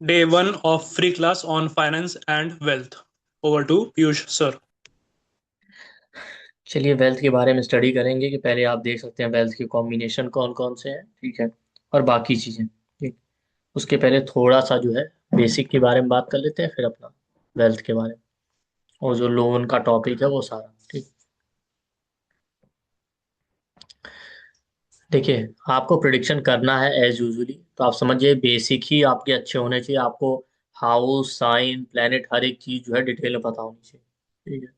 Day 1 of free class on finance and wealth. Over to Piyush sir. चलिए wealth के बारे में study करेंगे कि पहले आप देख सकते हैं वेल्थ के कॉम्बिनेशन कौन कौन से हैं। ठीक है। और बाकी चीज़ें ठीक। उसके पहले थोड़ा सा जो है बेसिक के बारे में बात कर लेते हैं, फिर अपना वेल्थ के बारे में और जो लोन का टॉपिक है वो सारा। ठीक। देखिए, आपको प्रिडिक्शन करना है एज यूजुअली, तो आप समझिए बेसिक ही आपके अच्छे होने चाहिए। आपको हाउस साइन प्लेनेट हर एक चीज़ जो है डिटेल में पता होनी चाहिए। ठीक है।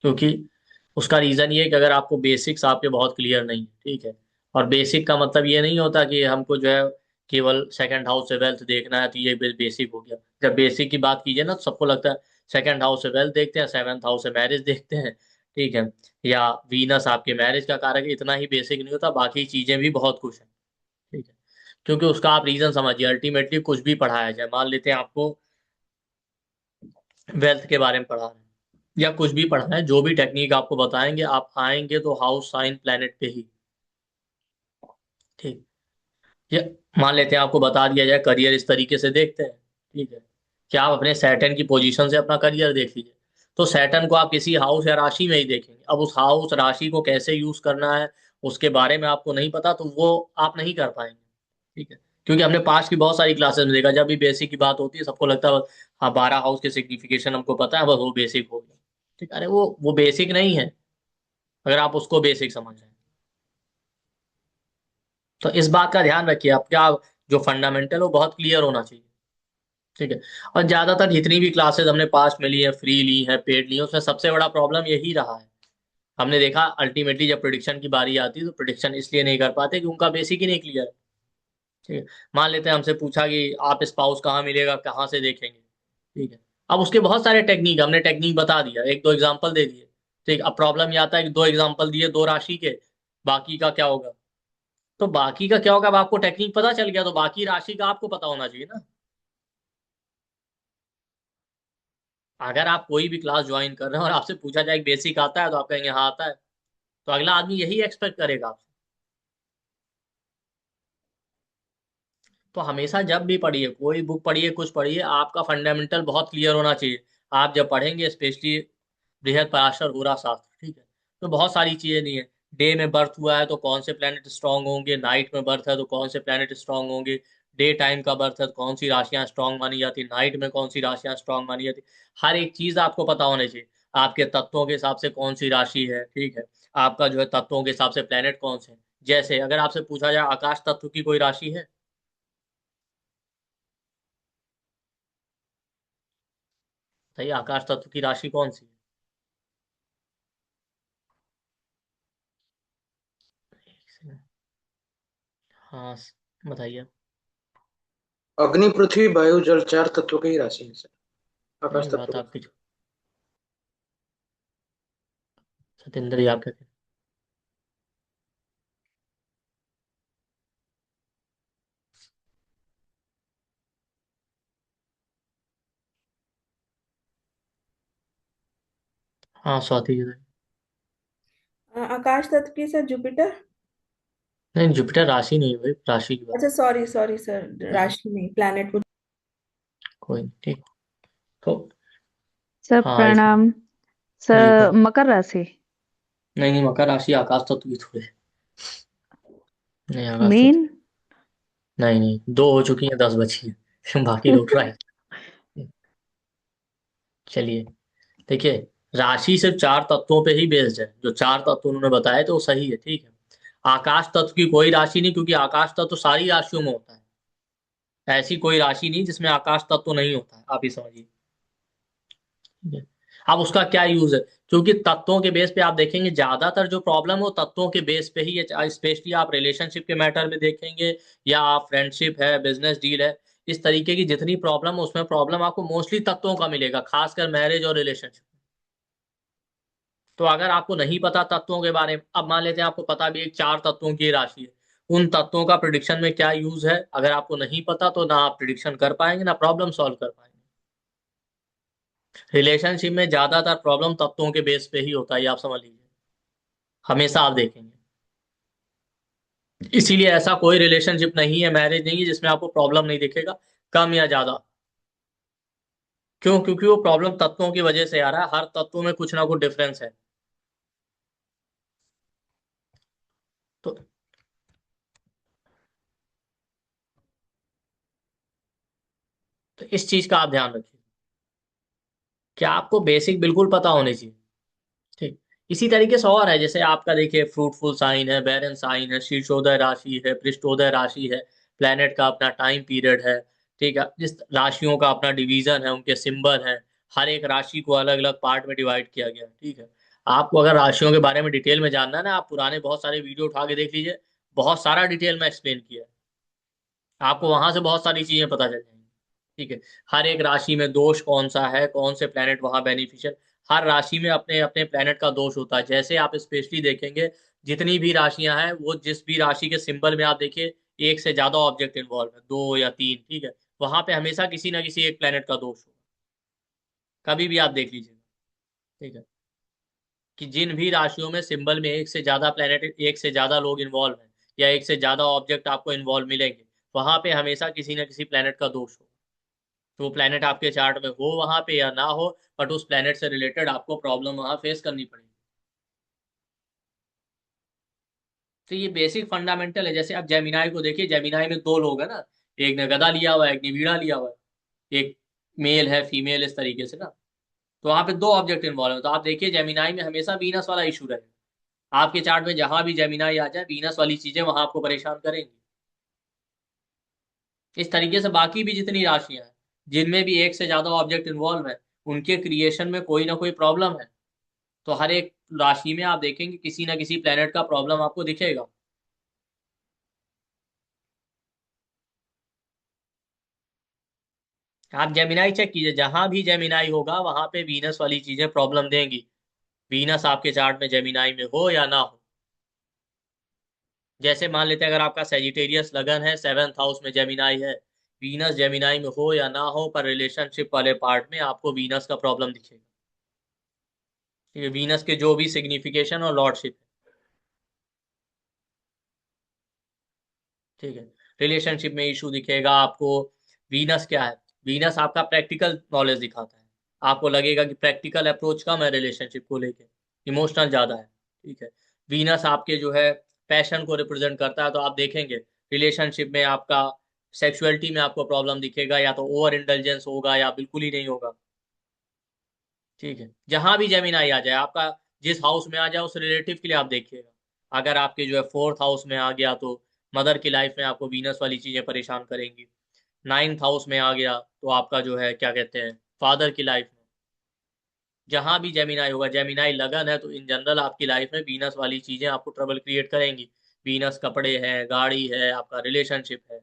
क्योंकि उसका रीज़न ये है कि अगर आपको बेसिक्स आपके बहुत क्लियर नहीं है, ठीक है। और बेसिक का मतलब ये नहीं होता कि हमको जो है केवल सेकंड हाउस से वेल्थ देखना है तो ये बेसिक हो गया। जब बेसिक की बात कीजिए ना तो सबको लगता है सेकंड हाउस से वेल्थ देखते हैं, सेवन्थ हाउस से मैरिज देखते हैं। ठीक है। या वीनस आपके मैरिज का कारक है, इतना ही बेसिक नहीं होता, बाकी चीजें भी बहुत कुछ है। ठीक है। क्योंकि उसका आप रीजन समझिए, अल्टीमेटली कुछ भी पढ़ाया जाए, मान लेते हैं आपको वेल्थ के बारे में पढ़ा रहे हैं या कुछ भी पढ़ा है, जो भी टेक्निक आपको बताएंगे आप आएंगे तो हाउस साइन प्लेनेट पे ही। ठीक। ये मान लेते हैं आपको बता दिया जाए करियर इस तरीके से देखते हैं। ठीक है। क्या आप अपने सैटर्न की पोजीशन से अपना करियर देख लीजिए, तो सैटर्न को आप किसी हाउस या राशि में ही देखेंगे। अब उस हाउस राशि को कैसे यूज करना है उसके बारे में आपको नहीं पता, तो वो आप नहीं कर पाएंगे। ठीक है। क्योंकि हमने पास्ट की बहुत सारी क्लासेस में देखा, जब भी बेसिक की बात होती है सबको लगता है हाँ 12 हाउस के सिग्निफिकेशन हमको पता है, बस वो बेसिक हो गया। ठीक। अरे वो बेसिक नहीं है, अगर आप उसको बेसिक समझ रहे हैं। तो इस बात का ध्यान रखिए, आपका जो फंडामेंटल वो बहुत क्लियर होना चाहिए। ठीक है। और ज्यादातर जितनी भी क्लासेस हमने पास्ट में ली है, फ्री ली है, पेड ली है, उसमें सबसे बड़ा प्रॉब्लम यही रहा है। हमने देखा अल्टीमेटली जब प्रिडिक्शन की बारी आती है तो प्रिडिक्शन इसलिए नहीं कर पाते कि उनका बेसिक ही नहीं क्लियर है। ठीक है। मान लेते हैं हमसे पूछा कि आप स्पाउस कहाँ मिलेगा, कहाँ से देखेंगे। ठीक है। अब उसके बहुत सारे टेक्निक, हमने टेक्निक बता दिया, एक दो एग्जांपल दे दिए। ठीक। अब प्रॉब्लम ये आता है कि दो एग्जांपल दिए दो राशि के, बाकी का क्या होगा। तो बाकी का क्या होगा, अब आपको टेक्निक पता चल गया तो बाकी राशि का आपको पता होना चाहिए ना। अगर आप कोई भी क्लास ज्वाइन कर रहे हैं और आपसे पूछा जाए बेसिक आता है तो आप कहेंगे हाँ आता है, तो अगला आदमी यही एक्सपेक्ट करेगा आपसे। तो हमेशा जब भी पढ़िए, कोई बुक पढ़िए, कुछ पढ़िए, आपका फंडामेंटल बहुत क्लियर होना चाहिए। आप जब पढ़ेंगे स्पेशली बृहद पराशर होरा शास्त्र, ठीक है, तो बहुत सारी चीजें नहीं है। डे में बर्थ हुआ है तो कौन से प्लेनेट स्ट्रांग होंगे, नाइट में बर्थ है तो कौन से प्लेनेट स्ट्रांग होंगे, डे टाइम का बर्थ है तो कौन सी राशियां स्ट्रांग मानी जाती, नाइट में कौन सी राशियां स्ट्रांग मानी जाती। हर एक चीज आपको पता होनी चाहिए। आपके तत्वों के हिसाब से कौन सी राशि है, ठीक है, आपका जो है तत्वों के हिसाब से प्लेनेट कौन से हैं। जैसे अगर आपसे पूछा जाए आकाश तत्व की कोई राशि है, तो ये आकाश तत्व की राशि कौन सी है। हाँ, बताइए। अग्नि पृथ्वी वायु जल चार तत्वों की ही राशि है सर, आकाश नहीं, तत्व बात को। आपकी सतेंद्र जी, आप क्या कहते हैं? हाँ, स्वाति जी। आकाश तत्व की सर जुपिटर। नहीं, जुपिटर राशि नहीं है भाई, राशि की बात। अच्छा, सॉरी सॉरी सर, राशि नहीं, प्लैनेट को। कोई नहीं, ठीक। तो सर हाँ इसमें प्रणाम। जी सर पर मकर राशि। नहीं नहीं, मकर राशि आकाश तत्व की थोड़ी। नहीं, आकाश तत्व। मीन। नहीं नहीं, दो हो चुकी हैं, 10 बची हैं बाकी दो ट्राई। चलिए, देखिए, राशि सिर्फ चार तत्वों पे ही बेस्ड है, जो चार तत्व उन्होंने बताए तो वो सही है। ठीक है। आकाश तत्व की कोई राशि नहीं, क्योंकि आकाश तत्व सारी राशियों में होता है। ऐसी कोई राशि नहीं जिसमें आकाश तत्व नहीं होता है, आप ही समझिए। ठीक है। अब उसका क्या यूज है, क्योंकि तत्वों के बेस पे आप देखेंगे ज्यादातर जो प्रॉब्लम हो तत्वों के बेस पे ही है। स्पेशली आप रिलेशनशिप के मैटर में देखेंगे या आप फ्रेंडशिप है, बिजनेस डील है, इस तरीके की जितनी प्रॉब्लम है उसमें प्रॉब्लम आपको मोस्टली तत्वों का मिलेगा, खासकर मैरिज और रिलेशनशिप। तो अगर आपको नहीं पता तत्वों के बारे में, अब मान लेते हैं आपको पता भी एक चार तत्वों की राशि है, उन तत्वों का प्रिडिक्शन में क्या यूज है, अगर आपको नहीं पता तो ना आप प्रिडिक्शन कर पाएंगे ना प्रॉब्लम सॉल्व कर पाएंगे। रिलेशनशिप में ज्यादातर प्रॉब्लम तत्वों के बेस पे ही होता है, ये आप समझ लीजिए, हमेशा आप देखेंगे। इसीलिए ऐसा कोई रिलेशनशिप नहीं है, मैरिज नहीं है, जिसमें आपको प्रॉब्लम नहीं दिखेगा, कम या ज्यादा। क्यों? क्योंकि वो प्रॉब्लम तत्वों की वजह से आ रहा है, हर तत्व में कुछ ना कुछ डिफरेंस है। तो इस चीज का आप ध्यान रखिए कि आपको बेसिक बिल्कुल पता होने चाहिए। ठीक। इसी तरीके से और है, जैसे आपका देखिए फ्रूटफुल साइन है, बैरन साइन है, शीर्षोदय राशि है, पृष्ठोदय राशि है, प्लेनेट का अपना टाइम पीरियड है। ठीक है, जिस राशियों का अपना डिवीजन है, उनके सिंबल है, हर एक राशि को अलग अलग पार्ट में डिवाइड किया गया है। ठीक है। आपको अगर राशियों के बारे में डिटेल में जानना है ना, आप पुराने बहुत सारे वीडियो उठा के देख लीजिए, बहुत सारा डिटेल में एक्सप्लेन किया है, आपको वहां से बहुत सारी चीजें पता चल जाएंगी। ठीक है। हर एक राशि में दोष कौन सा है, कौन से प्लेनेट वहां बेनिफिशियल, हर राशि में अपने अपने प्लेनेट का दोष होता है। जैसे आप स्पेशली देखेंगे, जितनी भी राशियां हैं, वो जिस भी राशि के सिंबल में आप देखिए एक से ज्यादा ऑब्जेक्ट इन्वॉल्व है, दो या तीन। ठीक है। वहां पे हमेशा किसी ना किसी एक प्लेनेट का दोष होगा, कभी भी आप देख लीजिएगा। ठीक है। कि जिन भी राशियों में सिंबल में एक से ज्यादा प्लेनेट, एक से ज्यादा लोग इन्वॉल्व हैं, या एक से ज्यादा ऑब्जेक्ट आपको इन्वॉल्व मिलेंगे, वहां पे हमेशा किसी ना किसी प्लेनेट का दोष होगा। तो वो प्लेनेट आपके चार्ट में हो वहां पे या ना हो, बट उस प्लेनेट से रिलेटेड आपको प्रॉब्लम वहां फेस करनी पड़ेगी। तो ये बेसिक फंडामेंटल है। जैसे आप जेमिनाई को देखिए, जेमिनाई में दो लोग हैं ना, एक ने गधा लिया हुआ है, एक ने वीणा लिया हुआ है, एक मेल है, फीमेल, इस तरीके से ना। तो वहां पे दो ऑब्जेक्ट इन्वॉल्व है, तो आप देखिए जेमिनाई में हमेशा वीनस वाला इशू रहेगा। आपके चार्ट में जहां भी जेमिनाई आ जाए, वीनस वाली चीजें वहां आपको परेशान करेंगी। इस तरीके से बाकी भी जितनी राशियां हैं, जिनमें भी एक से ज्यादा ऑब्जेक्ट इन्वॉल्व है, उनके क्रिएशन में कोई ना कोई प्रॉब्लम है। तो हर एक राशि में आप देखेंगे किसी ना किसी प्लेनेट का प्रॉब्लम आपको दिखेगा। आप जेमिनाई चेक कीजिए, जहां भी जेमिनाई होगा वहां पे वीनस वाली चीजें प्रॉब्लम देंगी। वीनस आपके चार्ट में जेमिनाई में हो या ना हो। जैसे मान लेते हैं, अगर आपका सेजिटेरियस लगन है, सेवेंथ हाउस में जेमिनाई है, वीनस जेमिनाई में हो या ना हो, पर रिलेशनशिप वाले पार्ट में आपको वीनस का प्रॉब्लम दिखेगा। ठीक है। वीनस के जो भी सिग्निफिकेशन और लॉर्डशिप है। ठीक है। रिलेशनशिप में इशू दिखेगा आपको। वीनस क्या है? वीनस आपका प्रैक्टिकल नॉलेज दिखाता है। आपको लगेगा कि प्रैक्टिकल अप्रोच कम है रिलेशनशिप को लेके, इमोशनल ज्यादा है। ठीक है। वीनस आपके जो है पैशन को रिप्रेजेंट करता है, तो आप देखेंगे रिलेशनशिप में आपका सेक्सुअलिटी में आपको प्रॉब्लम दिखेगा, या तो ओवर इंटेलिजेंस होगा या बिल्कुल ही नहीं होगा। ठीक है। जहां भी जेमिनाई आ जाए आपका, जिस हाउस में आ जाए उस रिलेटिव के लिए आप देखिएगा। अगर आपके जो है फोर्थ हाउस में आ गया, तो मदर की लाइफ में आपको वीनस वाली चीजें परेशान करेंगी। नाइन्थ हाउस में आ गया तो आपका जो है क्या कहते हैं, फादर की लाइफ में। जहां भी जेमिनाई होगा, जेमिनाई लगन है, तो इन जनरल आपकी लाइफ में वीनस वाली चीजें आपको ट्रबल क्रिएट करेंगी। वीनस कपड़े हैं, गाड़ी है, आपका रिलेशनशिप है।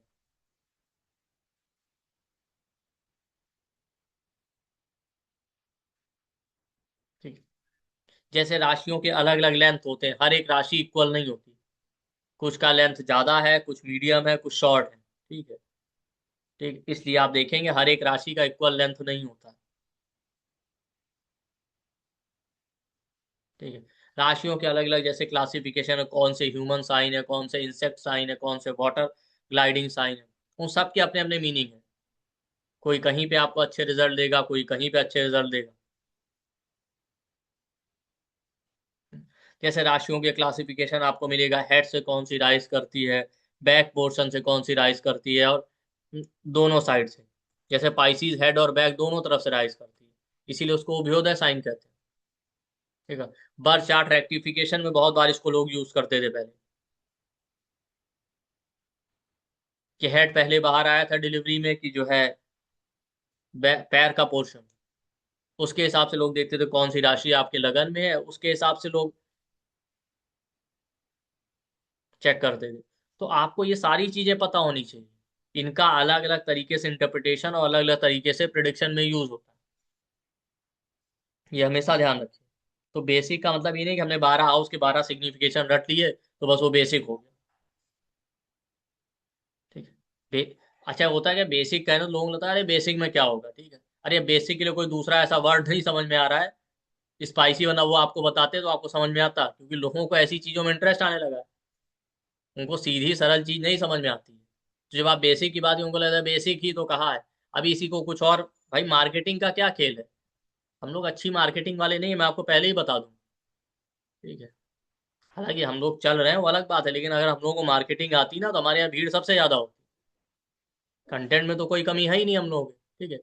ठीक है। जैसे राशियों के अलग अलग लेंथ होते हैं, हर एक राशि इक्वल नहीं होती। कुछ का लेंथ ज्यादा है, कुछ मीडियम है, कुछ शॉर्ट है। ठीक है। ठीक, इसलिए आप देखेंगे हर एक राशि का इक्वल लेंथ नहीं होता। ठीक है। राशियों के अलग अलग जैसे क्लासिफिकेशन है, कौन से ह्यूमन साइन है, कौन से इंसेक्ट साइन है, कौन से वाटर ग्लाइडिंग साइन है, उन सब के अपने अपने मीनिंग है। कोई कहीं पे आपको अच्छे रिजल्ट देगा, कोई कहीं पे अच्छे रिजल्ट देगा। जैसे राशियों के क्लासिफिकेशन आपको मिलेगा, हेड से कौन सी राइज करती है, बैक पोर्शन से कौन सी राइज करती है, और दोनों साइड से। जैसे पाइसिस हेड और बैक दोनों तरफ से राइज करती है, इसीलिए उसको उभयोदय साइन कहते हैं। ठीक है। बर्थ चार्ट रेक्टिफिकेशन में बहुत बार इसको लोग यूज करते थे पहले, कि हेड पहले बाहर आया था डिलीवरी में, कि जो है पैर का पोर्शन, उसके हिसाब से लोग देखते थे कौन सी राशि आपके लगन में है, उसके हिसाब से लोग चेक करते थे। तो आपको ये सारी चीजें पता होनी चाहिए, इनका अलग अलग तरीके से इंटरप्रिटेशन और अलग अलग तरीके से प्रिडिक्शन में यूज होता है, ये हमेशा ध्यान रखिए। तो बेसिक का मतलब ये नहीं कि हमने 12 हाउस के 12 सिग्निफिकेशन रट लिए तो बस वो बेसिक हो गया। ठीक है। अच्छा होता है क्या, बेसिक कहने तो लोग लगता है अरे बेसिक में क्या होगा। ठीक है। अरे बेसिक के लिए कोई दूसरा ऐसा वर्ड नहीं समझ में आ रहा है स्पाइसी बना, वो आपको बताते तो आपको समझ में आता, क्योंकि लोगों को ऐसी चीजों में इंटरेस्ट आने लगा है। उनको सीधी सरल चीज नहीं समझ में आती है। तो जब आप बेसिक की बात, उनको लगता है बेसिक ही तो कहा है, अभी इसी को कुछ और भाई मार्केटिंग का क्या खेल है, हम लोग अच्छी मार्केटिंग वाले नहीं है, मैं आपको पहले ही बता दूं। ठीक है, हालांकि हम लोग चल रहे हैं वो अलग बात है, लेकिन अगर हम लोगों को मार्केटिंग आती ना तो हमारे यहाँ भीड़ सबसे ज्यादा होती। कंटेंट में तो कोई कमी है ही नहीं हम लोगों की। ठीक है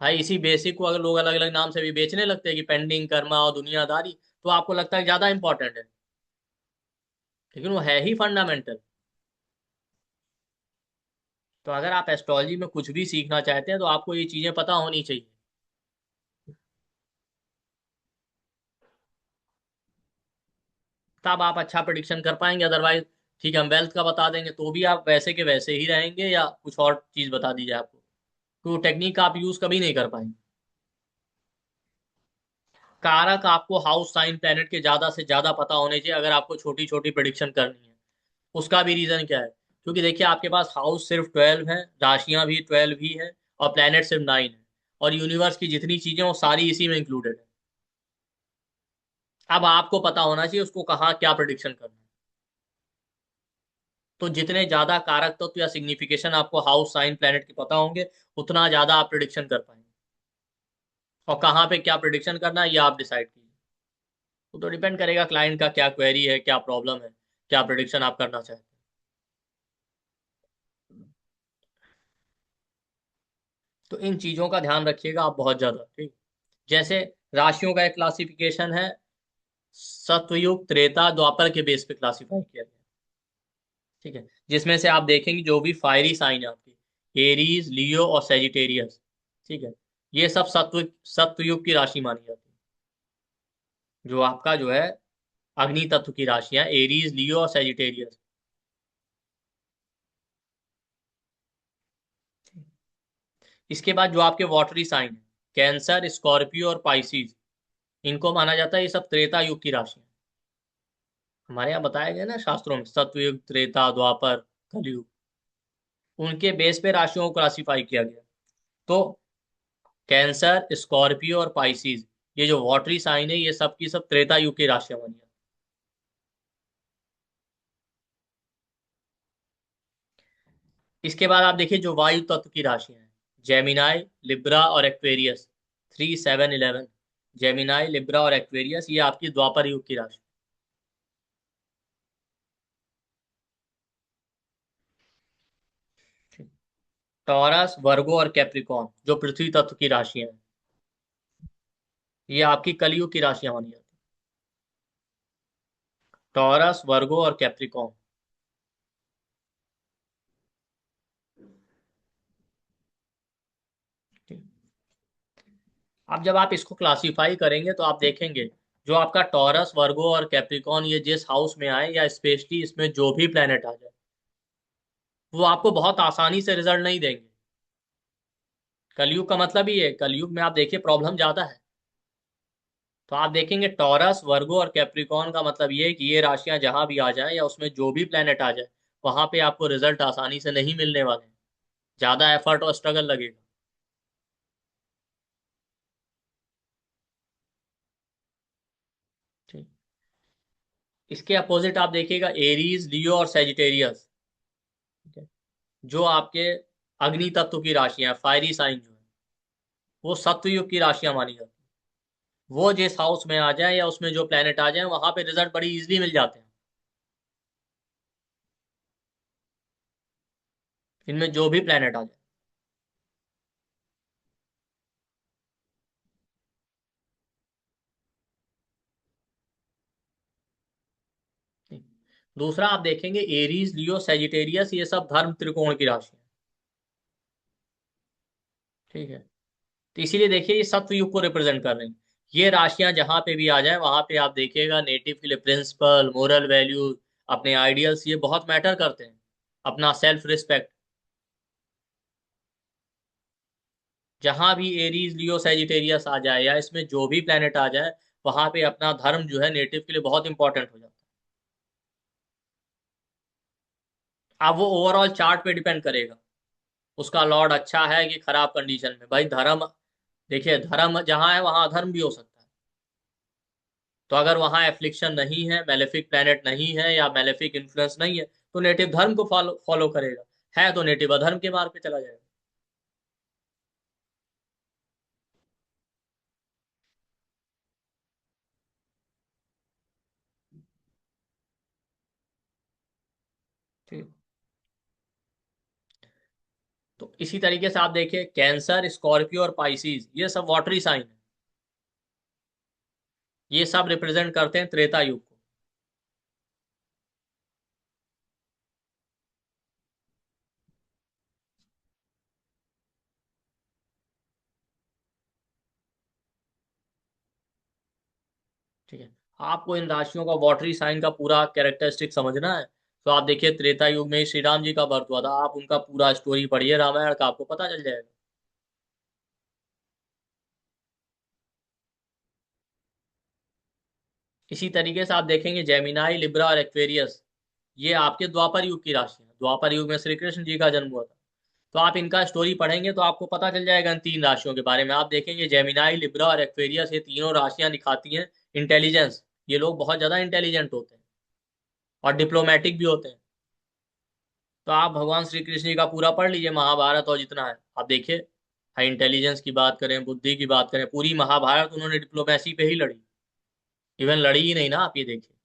भाई, इसी बेसिक को अगर लोग अलग अलग नाम से भी बेचने लगते हैं कि पेंडिंग, कर्मा और दुनियादारी, तो आपको लगता है ज्यादा इंपॉर्टेंट है, लेकिन वो है ही फंडामेंटल। तो अगर आप एस्ट्रोलॉजी में कुछ भी सीखना चाहते हैं तो आपको ये चीजें पता होनी चाहिए। तब आप अच्छा प्रिडिक्शन कर पाएंगे, अदरवाइज ठीक है हम वेल्थ का बता देंगे तो भी आप वैसे के वैसे ही रहेंगे, या कुछ और चीज बता दीजिए आपको, तो टेक्निक आप यूज कभी नहीं कर पाएंगे। कारक आपको हाउस साइन प्लेनेट के ज्यादा से ज्यादा पता होने चाहिए अगर आपको छोटी छोटी प्रिडिक्शन करनी है। उसका भी रीजन क्या है, क्योंकि देखिए आपके पास हाउस सिर्फ 12 है, राशियां भी 12 ही है, और प्लेनेट सिर्फ 9 है, और यूनिवर्स की जितनी चीजें वो सारी इसी में इंक्लूडेड है। अब आपको पता होना चाहिए उसको कहाँ क्या प्रिडिक्शन करना है। तो जितने ज्यादा कारक तत्व या सिग्निफिकेशन आपको हाउस साइन प्लेनेट के पता होंगे, उतना ज्यादा आप प्रिडिक्शन कर पाएंगे। और कहाँ पे क्या प्रिडिक्शन करना है ये आप डिसाइड कीजिए। तो डिपेंड करेगा क्लाइंट का क्या क्वेरी है, क्या प्रॉब्लम है, क्या प्रिडिक्शन आप करना चाहते हैं। तो इन चीजों का ध्यान रखिएगा आप बहुत ज्यादा। ठीक, जैसे राशियों का एक क्लासिफिकेशन है, सतयुग त्रेता द्वापर के बेस पे क्लासिफाई किया गया। ठीक है, जिसमें से आप देखेंगे जो भी फायरी साइन है आपकी, एरीज, लियो और सेजिटेरियस, ठीक है, ये सब सत्वयुग की राशि मानी जाती है। जो आपका जो है अग्नि तत्व की राशियां, एरीज, लियो और सेजिटेरियस। इसके बाद जो आपके वाटरी साइन है, कैंसर, स्कॉर्पियो और पाइसिस, इनको माना जाता है ये सब त्रेता युग की राशि। हमारे यहाँ बताया गया ना शास्त्रों में, सतयुग, त्रेता, द्वापर, कलयुग, उनके बेस पे राशियों को क्लासिफाई किया गया। तो कैंसर, स्कॉर्पियो और पाइसिस, ये जो वाटरी साइन है ये सब की सब त्रेता युग की राशियां बनी है। इसके बाद आप देखिए जो वायु तत्व की राशियां हैं, जेमिनाई, लिब्रा और एक्वेरियस, 3, 7, 11, जेमिनाई, लिब्रा और एक्वेरियस, ये आपकी द्वापर युग की राशि। टॉरस, वर्गो और कैप्रिकॉर्न जो पृथ्वी तत्व की राशियां हैं, ये आपकी कलयुग की राशियां मानी जाती हैं। टॉरस, वर्गो और कैप्रिकॉर्न। अब जब आप इसको क्लासिफाई करेंगे तो आप देखेंगे जो आपका टॉरस, वर्गो और कैप्रिकॉर्न ये जिस हाउस में आए, या स्पेशली इसमें जो भी प्लेनेट आ जाए, वो आपको बहुत आसानी से रिजल्ट नहीं देंगे। कलयुग का मतलब ही है, कलयुग में आप देखिए प्रॉब्लम ज्यादा है। तो आप देखेंगे टॉरस, वर्गो और कैप्रिकॉर्न का मतलब ये है कि ये राशियां जहां भी आ जाए या उसमें जो भी प्लेनेट आ जाए, वहां पे आपको रिजल्ट आसानी से नहीं मिलने वाले हैं, ज्यादा एफर्ट और स्ट्रगल लगेगा। ठीक, इसके अपोजिट आप देखिएगा एरीज, लियो और सेजिटेरियस, ठीक है, जो आपके अग्नि तत्व की राशियां, फायरी साइन जो है, वो सत्वयुग की राशियां मानी जाती है। वो जिस हाउस में आ जाए या उसमें जो प्लेनेट आ जाए वहां पे रिजल्ट बड़ी इजीली मिल जाते हैं, इनमें जो भी प्लेनेट आ जाए। ठीक। दूसरा आप देखेंगे एरीज, लियो, सेजिटेरियस, ये सब धर्म त्रिकोण की राशि है। ठीक है, तो इसीलिए देखिए ये सत्व युग को रिप्रेजेंट कर रही हैं। ये राशियां जहां पे भी आ जाए वहां पे आप देखिएगा नेटिव के लिए प्रिंसिपल, मोरल वैल्यूज, अपने आइडियल्स, ये बहुत मैटर करते हैं, अपना सेल्फ रिस्पेक्ट। जहां भी एरीज, लियो, सेजिटेरियस आ जाए या इसमें जो भी प्लेनेट आ जाए, वहां पे अपना धर्म जो है नेटिव के लिए बहुत इंपॉर्टेंट हो जाता है। अब वो ओवरऑल चार्ट पे डिपेंड करेगा, उसका लॉर्ड अच्छा है कि खराब कंडीशन में। भाई धर्म, देखिए धर्म जहां है वहां अधर्म भी हो सकता है। तो अगर वहां एफ्लिक्शन नहीं है, मेलेफिक प्लेनेट नहीं है, या मेलेफिक इन्फ्लुएंस नहीं है, तो नेटिव धर्म को फॉलो फॉलो करेगा। है तो नेटिव अधर्म के मार्ग पे चला जाएगा। ठीक। तो इसी तरीके से आप देखिए कैंसर, स्कॉर्पियो और पाइसिस ये सब वाटरी साइन है। ये सब रिप्रेजेंट करते हैं त्रेता युग को। ठीक है। आपको इन राशियों का वाटरी साइन का पूरा कैरेक्टरिस्टिक समझना है तो आप देखिए त्रेता युग में ही श्री राम जी का बर्थ हुआ था, आप उनका पूरा स्टोरी पढ़िए रामायण का, आपको पता चल जाएगा। इसी तरीके से आप देखेंगे जेमिनाई, लिब्रा और एक्वेरियस ये आपके द्वापर युग की राशि है। द्वापर युग में श्री कृष्ण जी का जन्म हुआ था। तो आप इनका स्टोरी पढ़ेंगे तो आपको पता चल जाएगा इन तीन राशियों के बारे में। आप देखेंगे जेमिनाई, लिब्रा और एक्वेरियस ये तीनों राशियां दिखाती हैं इंटेलिजेंस। ये लोग बहुत ज्यादा इंटेलिजेंट होते हैं और डिप्लोमेटिक भी होते हैं। तो आप भगवान श्री कृष्ण जी का पूरा पढ़ लीजिए महाभारत और जितना है आप देखिए। हाई इंटेलिजेंस की बात करें, बुद्धि की बात करें, पूरी महाभारत उन्होंने डिप्लोमेसी पे ही लड़ी। इवन लड़ी ही नहीं ना, आप ये देखिए।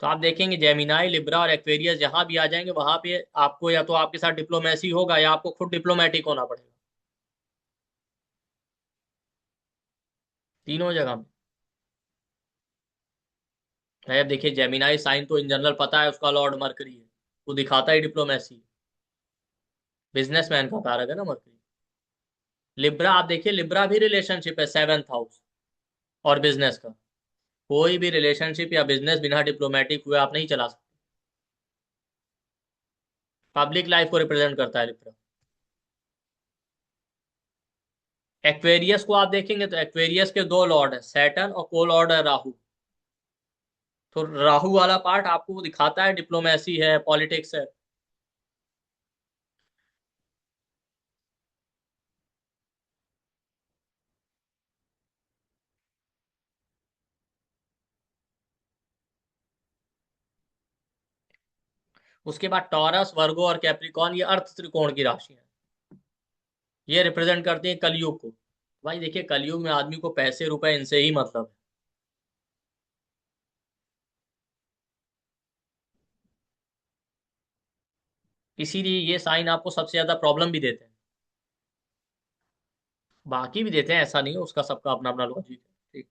तो आप देखेंगे जेमिनाई, लिब्रा और एक्वेरियस जहां भी आ जाएंगे वहां पे आपको या तो आपके साथ डिप्लोमेसी होगा या आपको खुद डिप्लोमेटिक होना पड़ेगा, तीनों जगह में। है अब देखिए जेमिनाई साइन तो इन जनरल पता है उसका लॉर्ड मरकरी है, वो दिखाता है डिप्लोमेसी। बिजनेसमैन का कारक है ना मरकरी। लिब्रा आप देखिए, लिब्रा भी रिलेशनशिप है, सेवेंथ हाउस और बिजनेस का। कोई भी रिलेशनशिप या बिजनेस बिना डिप्लोमेटिक हुए आप नहीं चला सकते। पब्लिक लाइफ को रिप्रेजेंट करता है लिब्रा। एक्वेरियस को आप देखेंगे तो एक्वेरियस के दो लॉर्ड है, सैटर्न और को लॉर्ड है राहु। तो राहु वाला पार्ट आपको दिखाता है डिप्लोमेसी है, पॉलिटिक्स है। उसके बाद टॉरस, वर्गो और कैप्रिकॉन ये अर्थ त्रिकोण की राशि है। ये रिप्रेजेंट करती है कलयुग को। भाई देखिए कलयुग में आदमी को पैसे रुपए इनसे ही मतलब है। इसीलिए ये साइन आपको सबसे ज्यादा प्रॉब्लम भी देते हैं। बाकी भी देते हैं ऐसा नहीं है, उसका सबका अपना अपना लॉजिक है। ठीक।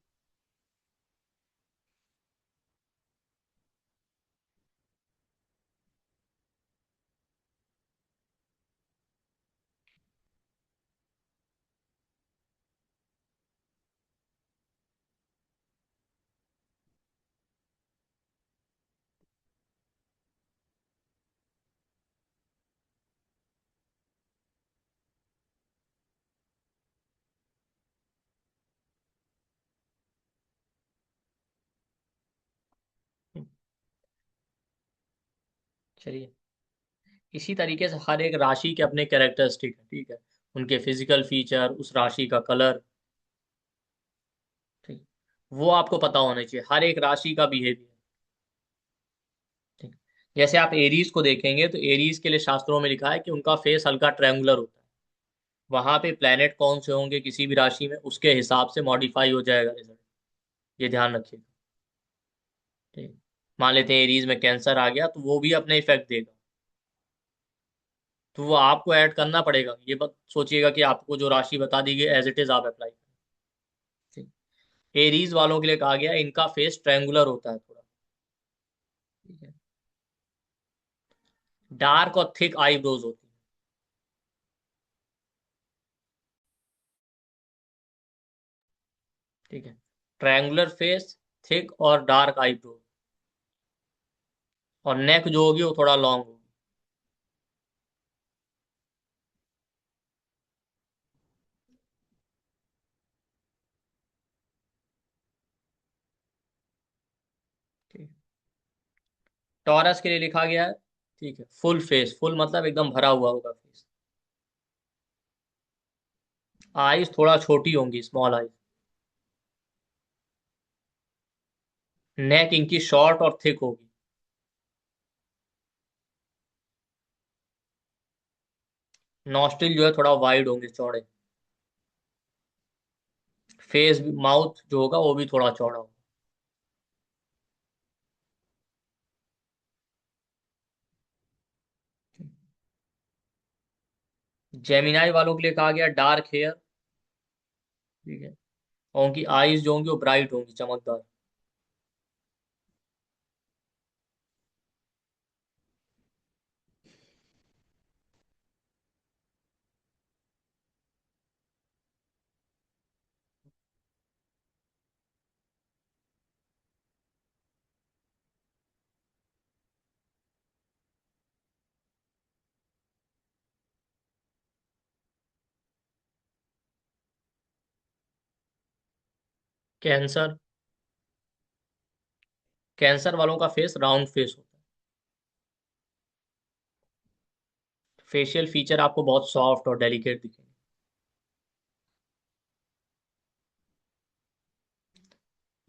चलिए। इसी तरीके से हर एक राशि के अपने कैरेक्टरिस्टिक है, ठीक है। उनके फिजिकल फीचर, उस राशि का कलर, ठीक, वो आपको पता होना चाहिए हर एक राशि का बिहेवियर। ठीक। जैसे आप एरीज को देखेंगे तो एरीज के लिए शास्त्रों में लिखा है कि उनका फेस हल्का ट्रायंगुलर होता है। वहां पे प्लेनेट कौन से होंगे किसी भी राशि में उसके हिसाब से मॉडिफाई हो जाएगा रिजल्ट। ये ध्यान रखिएगा। ठीक। मान लेते हैं एरीज में कैंसर आ गया तो वो भी अपने इफेक्ट देगा। तो वो आपको ऐड करना पड़ेगा। ये बात सोचिएगा कि आपको जो राशि बता दी गई एज इट इज आप अप्लाई करें। ठीक। एरीज वालों के लिए कहा गया इनका फेस ट्रायंगुलर होता है थोड़ा। ठीक है। डार्क और थिक आईब्रोज होती है। ठीक है। ट्रायंगुलर फेस, थिक और डार्क आईब्रो, और नेक जो होगी वो थोड़ा लॉन्ग होगी। ठीक। टॉरस के लिए लिखा गया है, ठीक है, फुल फेस, फुल मतलब एकदम भरा हुआ होगा फेस। आईज थोड़ा छोटी होंगी, स्मॉल आईज। नेक इनकी शॉर्ट और थिक होगी। नॉस्ट्रिल जो है थोड़ा वाइड होंगे, चौड़े। फेस, माउथ जो होगा वो भी थोड़ा चौड़ा होगा। जेमिनाई वालों के लिए कहा गया डार्क हेयर, ठीक है, और उनकी आईज जो होंगी वो ब्राइट होंगी, चमकदार। कैंसर, कैंसर वालों का फेस राउंड फेस होता है। फेशियल फीचर आपको बहुत सॉफ्ट और डेलिकेट दिखेंगे।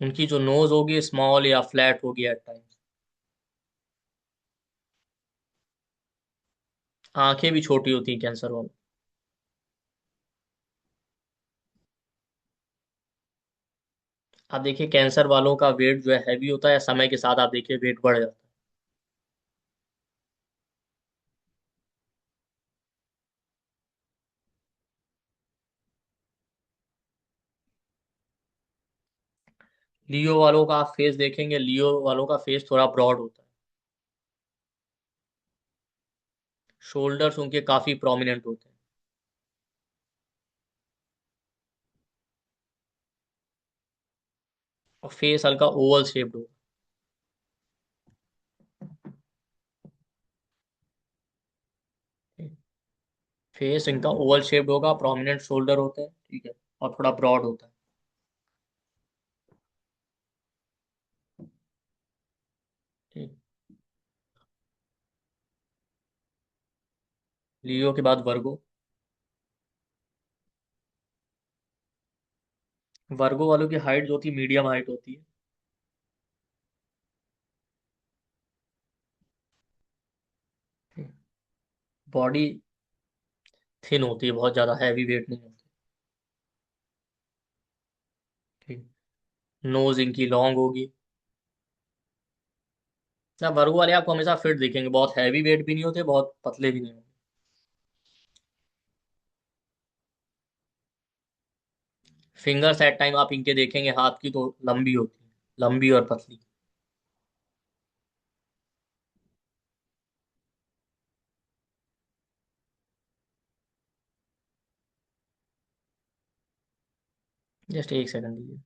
उनकी जो नोज होगी स्मॉल या फ्लैट होगी एट टाइम्स। आंखें भी छोटी होती हैं कैंसर वालों। आप देखिए कैंसर वालों का वेट जो है हैवी होता है, समय के साथ आप देखिए वेट बढ़ जाता है। लियो वालों का आप फेस देखेंगे, लियो वालों का फेस थोड़ा ब्रॉड होता है। शोल्डर्स उनके काफी प्रोमिनेंट होते हैं। और फेस हल्का ओवल शेप्ड होगा। फेस इनका ओवल शेप्ड होगा, प्रोमिनेंट शोल्डर होते हैं, ठीक है, और थोड़ा ब्रॉड होता है। ठीक। लियो के बाद वर्गो। वर्गो वालों की हाइट जो होती है मीडियम हाइट होती है। बॉडी थिन होती है, बहुत ज्यादा हैवी वेट नहीं होती। ठीक। नोज इनकी लॉन्ग होगी। ना वर्गो वाले आपको हमेशा फिट दिखेंगे, बहुत हैवी वेट भी नहीं होते, बहुत पतले भी नहीं होते। फिंगर्स एट टाइम आप इनके देखेंगे हाथ की तो लंबी होती है, लंबी और पतली। जस्ट एक सेकंड दीजिए।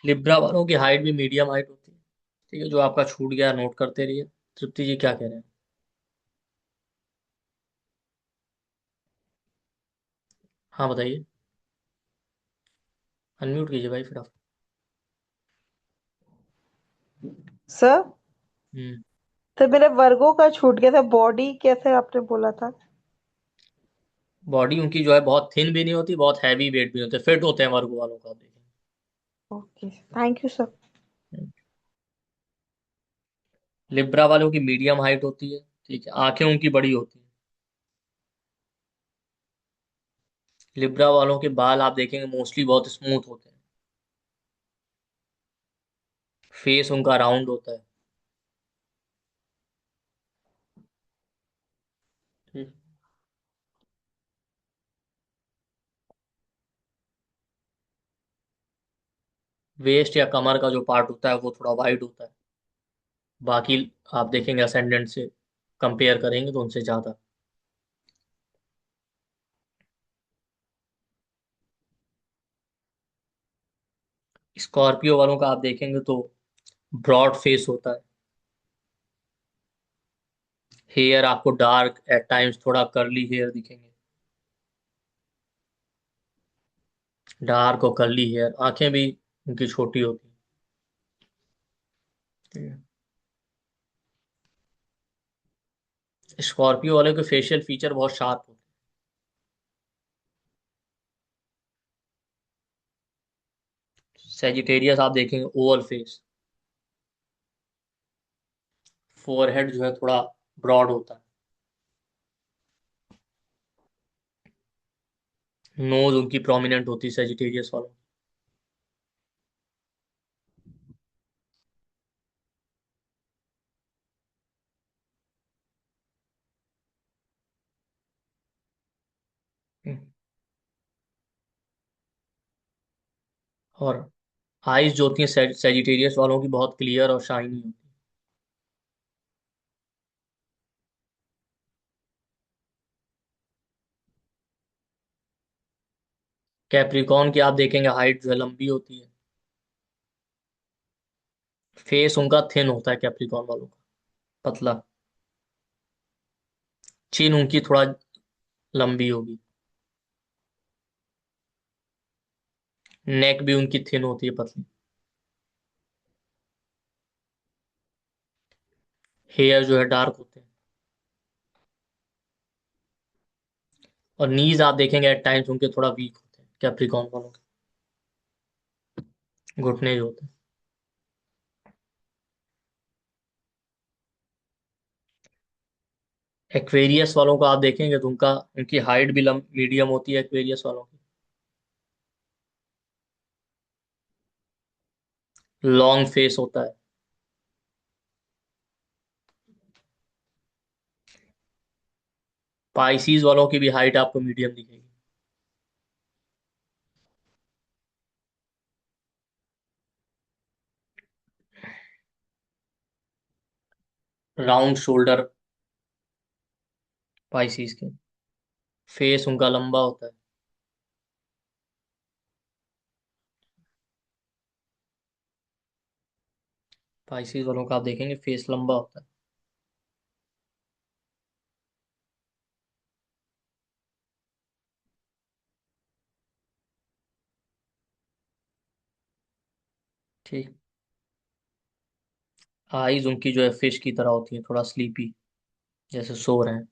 लिब्रा वालों की हाइट भी मीडियम हाइट होती है। ठीक है, जो आपका छूट गया नोट करते रहिए। तृप्ति जी क्या कह रहे हैं? हाँ बताइए। अनम्यूट कीजिए भाई फिर आप। सर, हम्म। तो मेरे वर्गों का छूट गया था। बॉडी कैसे आपने बोला था? बॉडी उनकी जो है बहुत थिन भी नहीं होती, बहुत हैवी वेट भी नहीं होते, फिट होते हैं वर्गो वालों का, आप देखें। Okay, thank you sir. Libra वालों की मीडियम हाइट होती है, ठीक है, आंखें उनकी बड़ी होती हैं। लिब्रा वालों के बाल आप देखेंगे मोस्टली बहुत स्मूथ होते हैं। फेस उनका राउंड होता है। ठीक। वेस्ट या कमर का जो पार्ट होता है वो थोड़ा वाइड होता है। बाकी आप देखेंगे असेंडेंट से कंपेयर करेंगे तो उनसे ज्यादा। स्कॉर्पियो वालों का आप देखेंगे तो ब्रॉड फेस होता है। हेयर आपको डार्क एट टाइम्स थोड़ा कर्ली हेयर दिखेंगे। डार्क और कर्ली हेयर, आंखें भी उनकी छोटी होती हैं। स्कॉर्पियो वाले के फेशियल फीचर बहुत शार्प होते हैं। सेजिटेरियस आप देखेंगे ओवल फेस। फोरहेड जो है थोड़ा ब्रॉड होता है। नोज उनकी प्रोमिनेंट होती है सेजिटेरियस वालों। और आईज जो होती हैं सेजिटेरियस वालों की बहुत क्लियर और शाइनी होती है। कैप्रिकॉर्न की आप देखेंगे हाइट जो है लंबी होती है। फेस उनका थिन होता है कैप्रिकॉर्न वालों का, पतला। चिन उनकी थोड़ा लंबी होगी। नेक भी उनकी थिन होती है, पतली। हेयर जो है डार्क होते हैं। और नीज आप देखेंगे एट टाइम्स उनके थोड़ा वीक होते हैं कैप्रिकॉर्न वालों के, घुटने जो होते हैं। एक्वेरियस वालों का आप देखेंगे तो उनकी हाइट भी मीडियम होती है एक्वेरियस वालों की। लॉन्ग फेस होता है। पाइसीज वालों की भी हाइट आपको मीडियम दिखेगी। राउंड शोल्डर पाइसीज के। फेस उनका लंबा होता है। पाइसीज वालों का आप देखेंगे फेस लंबा होता है। ठीक। आईज उनकी जो है फिश की तरह होती है, थोड़ा स्लीपी, जैसे सो रहे हैं।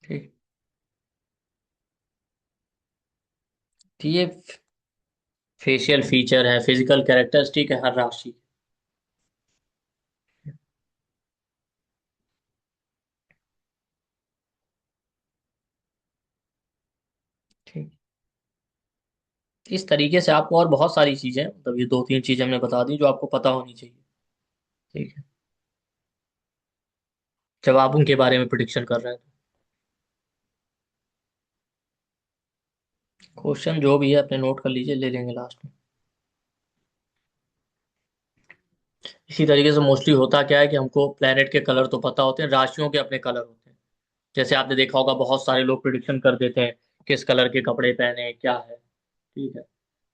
ठीक। तो ये फेशियल फीचर है, फिजिकल कैरेक्टरिस्टिक है हर राशि। ठीक। इस तरीके से आपको और बहुत सारी चीजें, मतलब ये दो तीन चीजें हमने बता दी जो आपको पता होनी चाहिए। ठीक है, जब आप उनके बारे में प्रिडिक्शन कर रहे हैं। क्वेश्चन जो भी है अपने नोट कर लीजिए, ले लेंगे लास्ट में। इसी तरीके से मोस्टली होता क्या है कि हमको प्लेनेट के कलर तो पता होते हैं, राशियों के अपने कलर होते हैं। जैसे आपने देखा होगा बहुत सारे लोग प्रिडिक्शन कर देते हैं किस कलर के कपड़े पहने क्या है। ठीक है।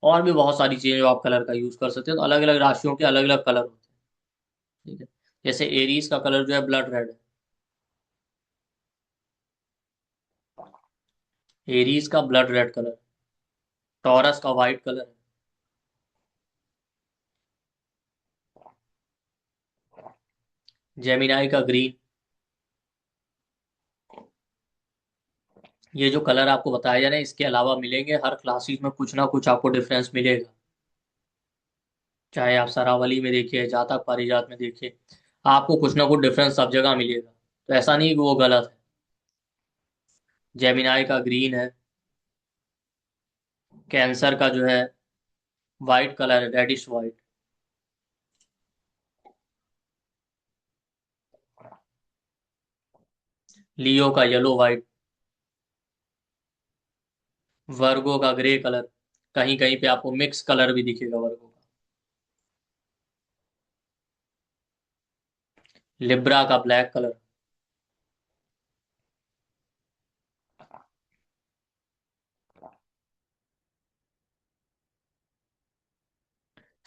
और भी बहुत सारी चीजें जो आप कलर का यूज कर सकते हैं, तो अलग अलग राशियों के अलग अलग कलर होते हैं। ठीक है। जैसे एरीज का कलर जो है ब्लड रेड है। एरीज का ब्लड रेड कलर। टॉरस का व्हाइट कलर है। जेमिनाई का ग्रीन। ये जो कलर आपको बताया जा रहा है इसके अलावा मिलेंगे हर क्लासेस में, कुछ ना कुछ आपको डिफरेंस मिलेगा। चाहे आप सरावली में देखिए, जातक पारिजात में देखिए, आपको कुछ ना कुछ डिफरेंस सब जगह मिलेगा। तो ऐसा नहीं कि वो गलत है। जेमिनाई का ग्रीन है। कैंसर का जो है वाइट कलर है, रेडिश वाइट। लियो का येलो वाइट। वर्गो का ग्रे कलर। कहीं कहीं पे आपको मिक्स कलर भी दिखेगा वर्गो का। लिब्रा का ब्लैक कलर।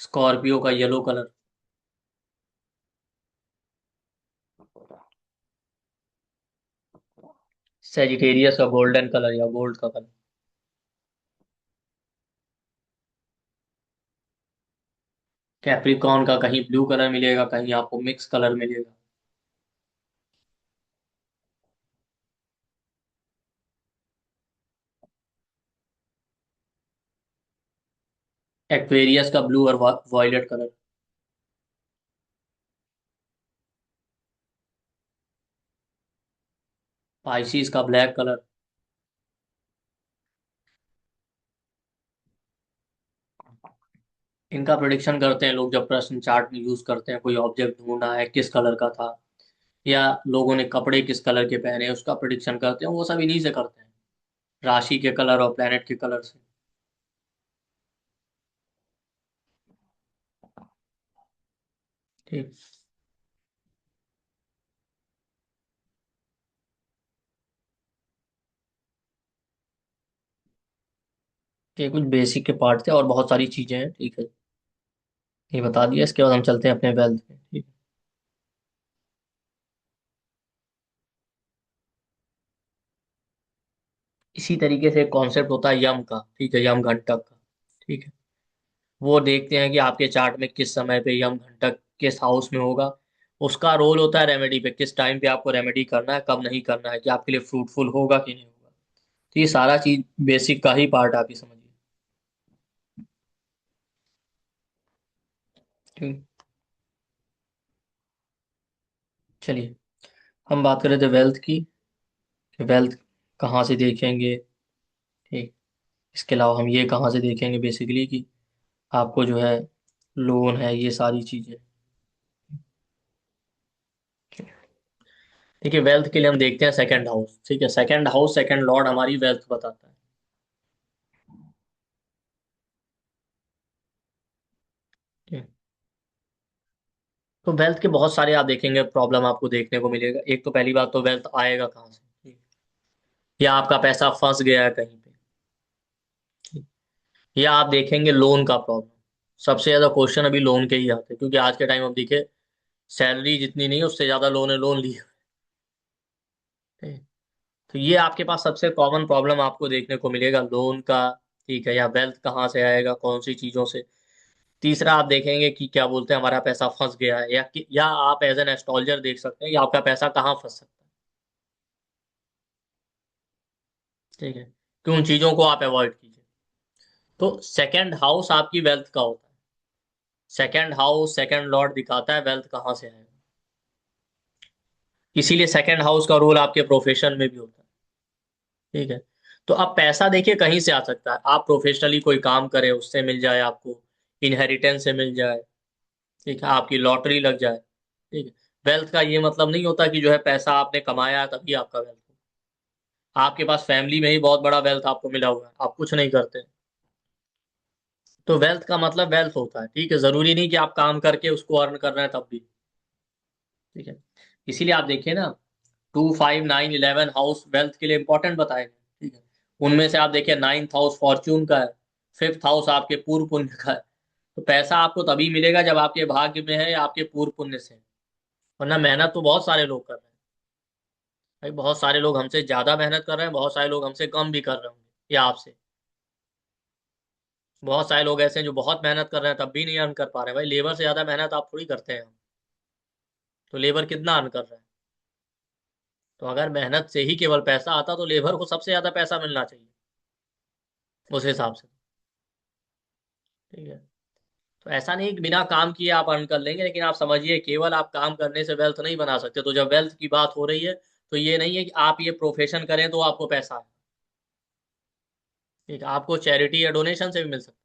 स्कॉर्पियो का येलो कलर। सेजिटेरियस का गोल्डन कलर या गोल्ड का कलर। कैप्रिकॉर्न का कहीं ब्लू कलर मिलेगा, कहीं आपको मिक्स कलर मिलेगा। एक्वेरियस का ब्लू और वॉयलेट कलर। पाइसिस का ब्लैक कलर। इनका प्रिडिक्शन करते हैं लोग जब प्रश्न चार्ट में यूज करते हैं, कोई ऑब्जेक्ट ढूंढना है किस कलर का था, या लोगों ने कपड़े किस कलर के पहने उसका प्रिडिक्शन करते हैं, वो सब इन्हीं से करते हैं, राशि के कलर और प्लेनेट के कलर से। ठीक। ये कुछ बेसिक के पार्ट थे और बहुत सारी चीजें हैं, ठीक है, ये बता दिया। इसके बाद हम चलते हैं अपने वेल्थ पे, ठीक है। इसी तरीके से एक कॉन्सेप्ट होता है यम का, ठीक है, यम घंटक का, ठीक है। वो देखते हैं कि आपके चार्ट में किस समय पे यम घंटक किस हाउस में होगा। उसका रोल होता है रेमेडी पे, किस टाइम पे आपको रेमेडी करना है, कब नहीं करना है, कि आपके लिए फ्रूटफुल होगा कि नहीं होगा। तो ये सारा चीज बेसिक का ही पार्ट आप ही समझिए, ठीक। चलिए, हम बात कर रहे थे वेल्थ की, कि वेल्थ कहाँ से देखेंगे, ठीक। इसके अलावा हम ये कहाँ से देखेंगे बेसिकली, कि आपको जो है लोन है, ये सारी चीजें। ठीक है, वेल्थ के लिए हम देखते हैं सेकंड हाउस, ठीक है। सेकंड हाउस, सेकंड लॉर्ड हमारी वेल्थ बताता है, ठीक है। तो वेल्थ के बहुत सारे आप देखेंगे प्रॉब्लम आपको देखने को मिलेगा। एक तो पहली बात तो वेल्थ आएगा कहाँ से, ठीक है? या आपका पैसा फंस गया है कहीं पे, ठीक। या आप देखेंगे लोन का प्रॉब्लम। सबसे ज्यादा क्वेश्चन अभी लोन के ही आते हैं, क्योंकि आज के टाइम अब देखिए सैलरी जितनी नहीं है उससे ज्यादा लोन है, लोन लिए हुए हैं। तो ये आपके पास सबसे कॉमन प्रॉब्लम आपको देखने को मिलेगा लोन का, ठीक है। या वेल्थ कहाँ से आएगा, कौन सी चीजों से। तीसरा आप देखेंगे कि क्या बोलते हैं हमारा पैसा फंस गया है, या आप एज एन एस्ट्रोलॉजर देख सकते हैं कि आपका पैसा कहाँ फंस सकता है, ठीक है। कि उन चीजों को आप अवॉइड कीजिए। तो सेकंड हाउस आपकी वेल्थ का होता है। सेकंड हाउस, सेकंड लॉर्ड दिखाता है वेल्थ कहाँ से आएगा। इसीलिए सेकंड हाउस का रोल आपके प्रोफेशन में भी होता है, ठीक है। तो अब पैसा देखिए कहीं से आ सकता है, आप प्रोफेशनली कोई काम करें उससे मिल जाए आपको, इनहेरिटेंस से मिल जाए, ठीक है, आपकी लॉटरी लग जाए, ठीक है। वेल्थ का ये मतलब नहीं होता कि जो है पैसा आपने कमाया है तभी आपका वेल्थ हो। आपके पास फैमिली में ही बहुत बड़ा वेल्थ आपको मिला हुआ है, आप कुछ नहीं करते, तो वेल्थ का मतलब वेल्थ होता है, ठीक है। जरूरी नहीं कि आप काम करके उसको अर्न कर रहे हैं तब भी, ठीक है। इसीलिए आप देखिए ना, 2, 5, 9, 11 हाउस वेल्थ के लिए इंपॉर्टेंट बताए गए, ठीक है। उनमें से आप देखिए नाइन्थ हाउस फॉर्च्यून का है, फिफ्थ हाउस आपके पूर्व पुण्य का है। तो पैसा आपको तभी मिलेगा जब आपके भाग्य में है या आपके पूर्व पुण्य से है। वरना मेहनत तो बहुत सारे लोग कर रहे हैं भाई, बहुत सारे लोग हमसे ज्यादा मेहनत कर रहे हैं, बहुत सारे लोग हमसे कम भी कर रहे होंगे, या आपसे। बहुत सारे लोग ऐसे हैं जो बहुत मेहनत कर रहे हैं तब भी नहीं अर्न कर पा रहे हैं। भाई लेबर से ज्यादा मेहनत आप थोड़ी करते हैं हम, तो लेबर कितना अर्न कर रहा है। तो अगर मेहनत से ही केवल पैसा आता तो लेबर को सबसे ज्यादा पैसा मिलना चाहिए उस हिसाब से, ठीक है। तो ऐसा नहीं कि बिना काम किए आप अर्न कर लेंगे, लेकिन आप समझिए केवल आप काम करने से वेल्थ नहीं बना सकते। तो जब वेल्थ की बात हो रही है तो ये नहीं है कि आप ये प्रोफेशन करें तो आपको पैसा है, ठीक है। आपको चैरिटी या डोनेशन से भी मिल सकता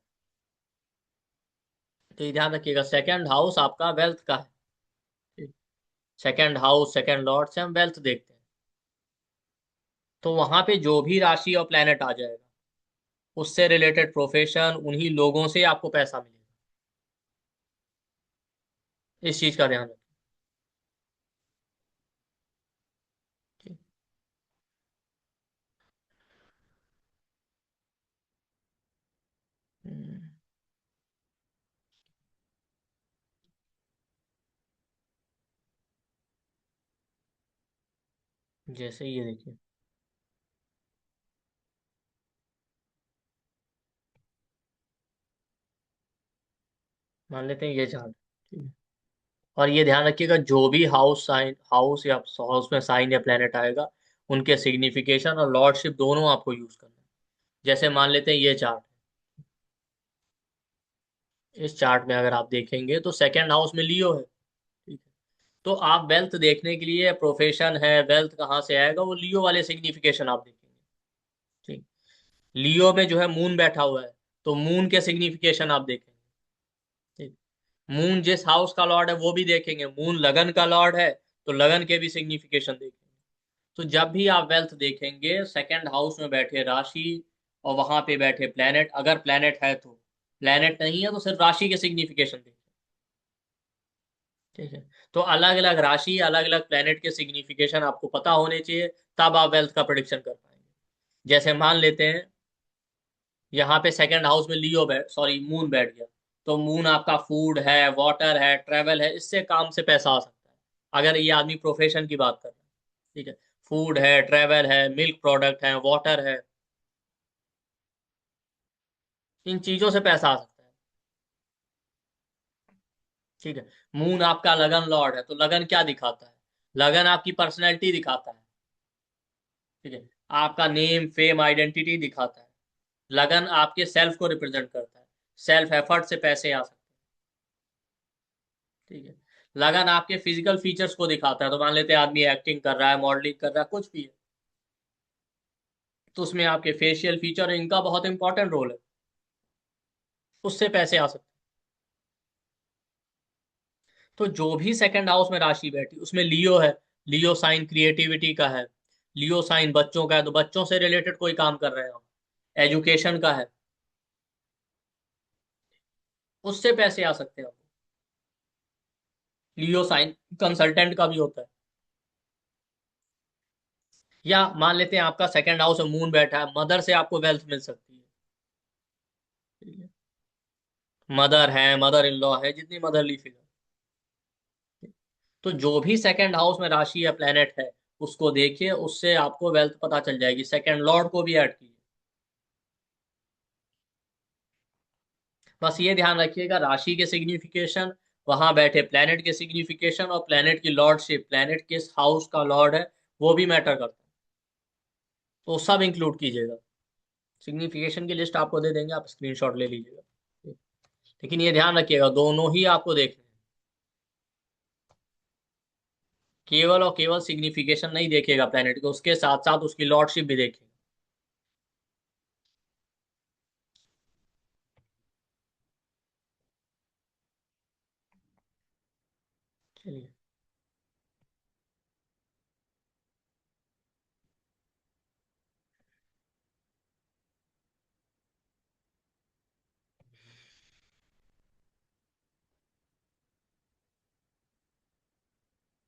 है। तो ये ध्यान रखिएगा, सेकंड हाउस आपका वेल्थ का है। सेकंड हाउस, सेकंड लॉर्ड से हम वेल्थ देखते हैं। तो वहां पे जो भी राशि और प्लेनेट आ जाएगा उससे रिलेटेड प्रोफेशन, उन्हीं लोगों से आपको पैसा मिलेगा। इस चीज का ध्यान रखिए। हम्म, जैसे ये देखिए, मान लेते हैं ये चार्ट, ठीक है। और ये ध्यान रखिएगा जो भी हाउस साइन, हाउस या हाउस में साइन या प्लेनेट आएगा उनके सिग्निफिकेशन और लॉर्डशिप दोनों आपको यूज करना है। जैसे मान लेते हैं ये चार्ट, इस चार्ट में अगर आप देखेंगे तो सेकंड हाउस में लियो है, ठीक है। तो आप वेल्थ देखने के लिए, प्रोफेशन है, वेल्थ कहाँ से आएगा, वो लियो वाले सिग्निफिकेशन आप देखेंगे, ठीक। लियो में जो है मून बैठा हुआ है, तो मून के सिग्निफिकेशन आप देखेंगे, मून जिस हाउस का लॉर्ड है वो भी देखेंगे, मून लगन का लॉर्ड है तो लगन के भी सिग्निफिकेशन देखेंगे। तो जब भी आप वेल्थ देखेंगे सेकंड हाउस में बैठे राशि और वहां पे बैठे प्लेनेट, अगर प्लेनेट है तो, प्लेनेट नहीं है तो सिर्फ राशि के सिग्निफिकेशन देखें। ठीक है, तो अलग अलग राशि अलग अलग प्लेनेट के सिग्निफिकेशन आपको पता होने चाहिए, तब आप वेल्थ का प्रेडिक्शन कर पाएंगे। जैसे मान लेते हैं यहाँ पे सेकंड हाउस में लियो बैठ सॉरी मून बैठ गया, तो मून आपका फूड है, वाटर है, ट्रेवल है, इससे काम से पैसा आ सकता है अगर ये आदमी प्रोफेशन की बात कर रहा है। ठीक है, फूड है, ट्रेवल है, मिल्क प्रोडक्ट है, वाटर है, इन चीजों से पैसा आ सकता है। ठीक है, मून आपका लगन लॉर्ड है तो लगन क्या दिखाता है, लगन आपकी पर्सनैलिटी दिखाता है। ठीक है, आपका नेम फेम आइडेंटिटी दिखाता है। लगन आपके सेल्फ को रिप्रेजेंट करता है, सेल्फ एफर्ट से पैसे आ सकते हैं। ठीक है, लगन आपके फिजिकल फीचर्स को दिखाता है, तो मान लेते हैं आदमी एक्टिंग कर रहा है, मॉडलिंग कर रहा है, कुछ भी है, तो उसमें आपके फेशियल फीचर इनका बहुत इंपॉर्टेंट रोल है, उससे पैसे आ सकते हैं। तो जो भी सेकंड हाउस में राशि बैठी उसमें लियो है, लियो साइन क्रिएटिविटी का है, लियो साइन बच्चों का है, तो बच्चों से रिलेटेड कोई काम कर रहे हो, एजुकेशन का है, उससे पैसे आ सकते हैं आपको। लियो साइन कंसल्टेंट का भी होता है। या मान लेते हैं आपका सेकंड हाउस में मून बैठा है, मदर से आपको वेल्थ मिल सकती है। ठीक है, मदर है, मदर इन लॉ है, जितनी मदरली फिगर, तो जो भी सेकंड हाउस में राशि या प्लेनेट है उसको देखिए, उससे आपको वेल्थ पता चल जाएगी। सेकंड लॉर्ड को भी ऐड कीजिए। बस ये ध्यान रखिएगा, राशि के सिग्निफिकेशन, वहां बैठे प्लेनेट के सिग्निफिकेशन और प्लेनेट की लॉर्डशिप, प्लेनेट किस हाउस का लॉर्ड है वो भी मैटर करता है, तो सब इंक्लूड कीजिएगा। सिग्निफिकेशन की लिस्ट आपको दे देंगे, आप स्क्रीनशॉट ले लीजिएगा। लेकिन ये ध्यान रखिएगा दोनों ही आपको देखने हैं, केवल और केवल सिग्निफिकेशन नहीं देखेगा प्लेनेट को, उसके साथ साथ उसकी लॉर्डशिप भी देखेगा। चलिए,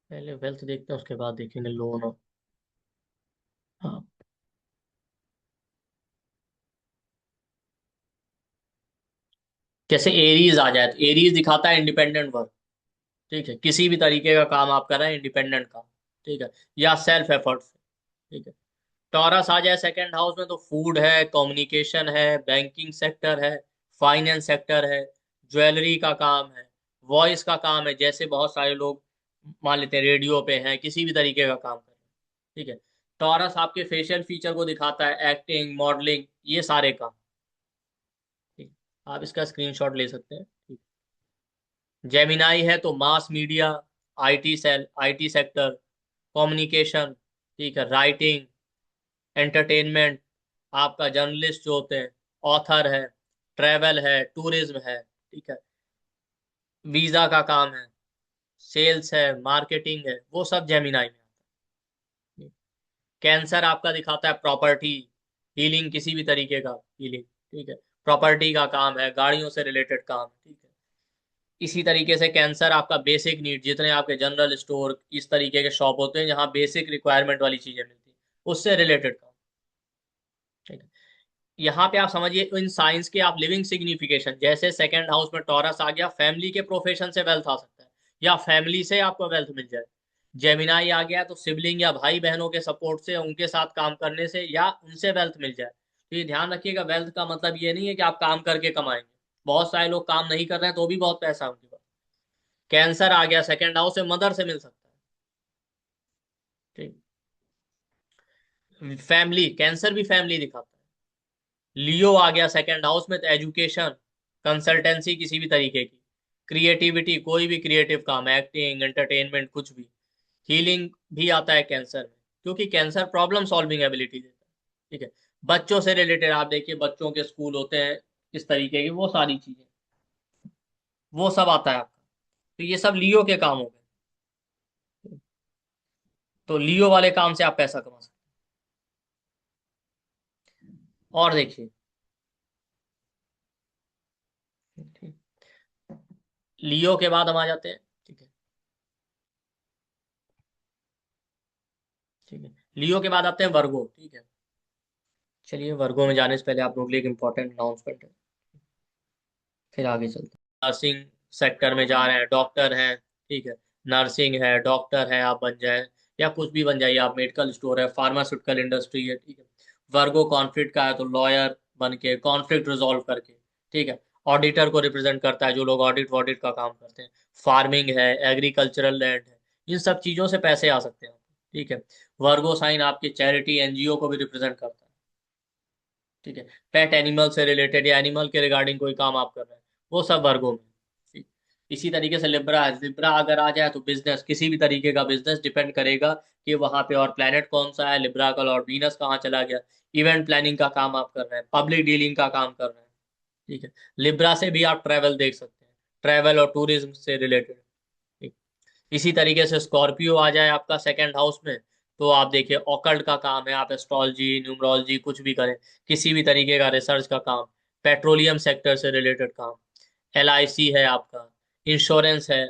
पहले वेल्थ देखते हैं उसके बाद देखेंगे लोन। हाँ, जैसे एरीज आ जाए तो एरीज दिखाता है इंडिपेंडेंट वर्क। ठीक है, किसी भी तरीके का काम आप कर रहे हैं, इंडिपेंडेंट काम। ठीक है, या सेल्फ एफर्ट। ठीक है, टॉरस आ जाए सेकंड हाउस में तो फूड है, कम्युनिकेशन है, बैंकिंग सेक्टर है, फाइनेंस सेक्टर है, ज्वेलरी का काम है, वॉइस का काम है, जैसे बहुत सारे लोग मान लेते हैं रेडियो पे हैं, किसी भी तरीके का काम कर रहे हैं। ठीक है, टॉरस आपके फेशियल फीचर को दिखाता है, एक्टिंग, मॉडलिंग, ये सारे काम। ठीक, आप इसका स्क्रीनशॉट ले सकते हैं। ठीक, जेमिनाई है तो mass media, IT cell, IT sector, communication, ठीक है, राइटिंग, एंटरटेनमेंट, आपका जर्नलिस्ट जो होते हैं, ऑथर है, ट्रैवल है, टूरिज्म है। ठीक है, वीजा का काम है, सेल्स है, मार्केटिंग है, वो सब जेमिनाई में आता है। कैंसर आपका दिखाता है प्रॉपर्टी, हीलिंग, किसी भी तरीके का हीलिंग। ठीक है, प्रॉपर्टी का काम है, गाड़ियों से रिलेटेड काम। ठीक है, इसी तरीके से कैंसर आपका बेसिक नीड, जितने आपके जनरल स्टोर इस तरीके के शॉप होते हैं जहाँ बेसिक रिक्वायरमेंट वाली चीजें मिलती हैं, उससे रिलेटेड काम। ठीक है, यहाँ पे आप समझिए इन साइंस के आप लिविंग सिग्निफिकेशन, जैसे सेकंड हाउस में टॉरस आ गया, फैमिली के प्रोफेशन से वेल्थ आ सकता है, या फैमिली से आपको वेल्थ मिल जाए। जेमिनाई आ गया तो सिबलिंग या भाई बहनों के सपोर्ट से, उनके साथ काम करने से, या उनसे वेल्थ मिल जाए। तो ये ध्यान रखिएगा, वेल्थ का मतलब ये नहीं है कि आप काम करके कमाएंगे, बहुत सारे लोग काम नहीं कर रहे हैं तो भी बहुत पैसा है उनके पास। कैंसर आ गया सेकंड हाउस से, मदर से मिल सकता है। ठीक, फैमिली, कैंसर भी फैमिली दिखाता है। लियो आ गया सेकंड हाउस में तो एजुकेशन, कंसल्टेंसी किसी भी तरीके की, क्रिएटिविटी, कोई भी क्रिएटिव काम, एक्टिंग, एंटरटेनमेंट, कुछ भी, हीलिंग भी आता है कैंसर में, क्योंकि कैंसर प्रॉब्लम सॉल्विंग एबिलिटी देता है। ठीक है, बच्चों से रिलेटेड आप देखिए, बच्चों के स्कूल होते हैं किस तरीके की, वो सारी चीजें। वो सब आता है आपका। तो ये सब लियो के काम हो गए। तो लियो वाले काम से आप पैसा कमा सकते हैं। और देखिए, ठीक, लियो के बाद हम आ जाते हैं। ठीक है, ठीक है, लियो के बाद आते हैं वर्गो। ठीक है, चलिए वर्गो में जाने से पहले आप लोग के लिए एक इंपॉर्टेंट अनाउंसमेंट है, फिर आगे चलते हैं। नर्सिंग सेक्टर में जा रहे हैं, डॉक्टर हैं, ठीक है, नर्सिंग है, डॉक्टर है, आप बन जाए या कुछ भी बन जाइए आप, मेडिकल स्टोर है, फार्मास्यूटिकल इंडस्ट्री है, ठीक है। वर्गो कॉन्फ्लिक्ट का है तो लॉयर बन के कॉन्फ्लिक्ट रिजॉल्व करके, ठीक है। ऑडिटर को रिप्रेजेंट करता है, जो लोग ऑडिट वॉडिट का काम करते हैं। फार्मिंग है, एग्रीकल्चरल लैंड है, इन सब चीजों से पैसे आ सकते हैं, ठीक है। वर्गो साइन आपके चैरिटी एनजीओ को भी रिप्रेजेंट करता है, ठीक है। पेट एनिमल से रिलेटेड या एनिमल के रिगार्डिंग कोई काम आप कर रहे हैं, वो सब वर्गों में, ठीक। इसी तरीके से लिब्रा है, लिब्रा अगर आ जाए तो बिजनेस, किसी भी तरीके का बिजनेस डिपेंड करेगा कि वहां पे और प्लेनेट कौन सा है, लिब्रा का लॉर्ड वीनस कहाँ चला गया। इवेंट प्लानिंग का काम आप कर रहे हैं, पब्लिक डीलिंग का काम कर रहे हैं, ठीक है। लिब्रा से भी आप ट्रैवल देख सकते हैं, ट्रैवल और टूरिज्म से रिलेटेड, ठीक। इसी तरीके से स्कॉर्पियो आ जाए आपका सेकंड हाउस में, तो आप देखिए ऑकल्ट का काम है, आप एस्ट्रोलॉजी न्यूमरोलॉजी कुछ भी करें, किसी भी तरीके का रिसर्च का काम, पेट्रोलियम सेक्टर से रिलेटेड काम, एलआईसी है आपका, इंश्योरेंस है,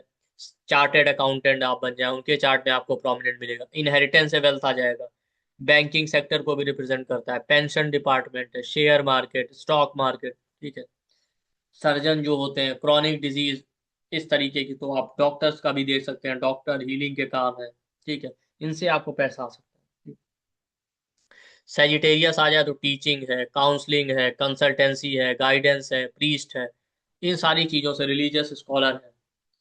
चार्टेड अकाउंटेंट आप बन जाए, उनके चार्ट में आपको प्रोमिनेंट मिलेगा, इनहेरिटेंस से वेल्थ आ जाएगा। बैंकिंग सेक्टर को भी रिप्रेजेंट करता है, पेंशन डिपार्टमेंट है, शेयर मार्केट, स्टॉक मार्केट, ठीक है। सर्जन जो होते हैं, क्रॉनिक डिजीज इस तरीके की, तो आप डॉक्टर्स का भी देख सकते हैं, डॉक्टर हीलिंग के काम है, ठीक है। इनसे आपको पैसा आ सकता है। सेजिटेरियस आ जाए तो टीचिंग है, काउंसलिंग है, कंसल्टेंसी है, गाइडेंस है, प्रीस्ट है, इन सारी चीजों से, रिलीजियस स्कॉलर है,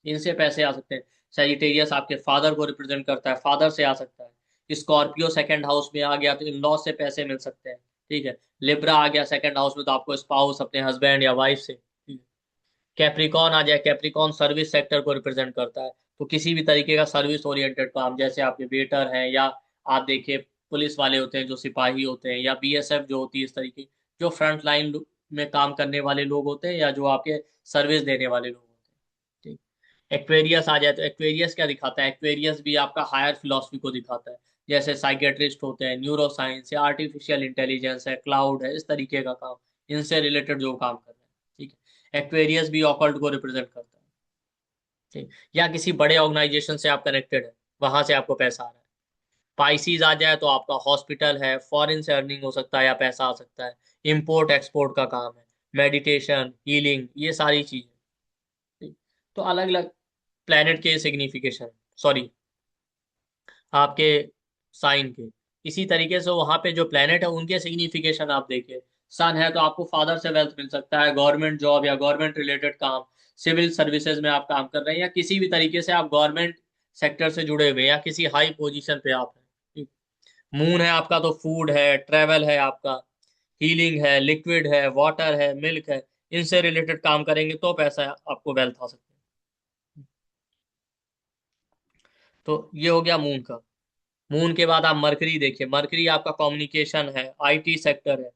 इनसे पैसे आ सकते हैं। सेजिटेरियस आपके फादर को रिप्रेजेंट करता है, फादर से आ सकता है। स्कॉर्पियो सेकंड हाउस में आ गया तो इन लॉ से पैसे मिल सकते हैं, ठीक है। लिब्रा आ गया सेकंड हाउस में तो आपको स्पाउस, अपने हस्बैंड या वाइफ से। कैप्रिकॉन आ जाए, कैप्रिकॉन सर्विस सेक्टर को रिप्रेजेंट करता है, तो किसी भी तरीके का सर्विस ओरिएंटेड काम, जैसे आपके वेटर हैं, या आप देखिए पुलिस वाले होते हैं, जो सिपाही होते हैं, या बीएसएफ जो होती है, इस तरीके जो फ्रंट लाइन में काम करने वाले लोग होते हैं, या जो आपके सर्विस देने वाले लोग होते हैं, ठीक। एक्वेरियस आ जाए तो एक्वेरियस क्या दिखाता है, एक्वेरियस भी आपका हायर फिलोसफी को दिखाता है, जैसे साइकेट्रिस्ट होते हैं, न्यूरो साइंस या आर्टिफिशियल इंटेलिजेंस है, क्लाउड है, इस तरीके का काम, इनसे रिलेटेड जो काम कर रहे हैं, ठीक है। एक्वेरियस भी ऑकल्ट को रिप्रेजेंट करता है, ठीक। या किसी बड़े ऑर्गेनाइजेशन से आप कनेक्टेड है, वहां से आपको पैसा आ रहा है। पाइसीज आ जाए तो आपका हॉस्पिटल है, फॉरेन से अर्निंग हो सकता है या पैसा आ सकता है, इंपोर्ट एक्सपोर्ट का काम है, मेडिटेशन, हीलिंग, ये सारी चीजें, ठीक। तो अलग अलग प्लेनेट के सिग्निफिकेशन, सॉरी, आपके साइन के, इसी तरीके से वहां पे जो प्लेनेट है उनके सिग्निफिकेशन आप देखिए। सन है तो आपको फादर से वेल्थ मिल सकता है, गवर्नमेंट जॉब या गवर्नमेंट रिलेटेड काम, सिविल सर्विसेज में आप काम कर रहे हैं, या किसी भी तरीके से आप गवर्नमेंट सेक्टर से जुड़े हुए हैं, या किसी हाई पोजीशन पे आप हैं। मून है आपका तो फूड है, ट्रेवल है आपका, हीलिंग है, लिक्विड है, वाटर है, मिल्क है, इनसे रिलेटेड काम करेंगे तो पैसा आपको वेल्थ आ सकता है। तो ये हो गया मून का। मून के बाद आप मरकरी देखिए, मरकरी आपका कम्युनिकेशन है, आईटी सेक्टर है,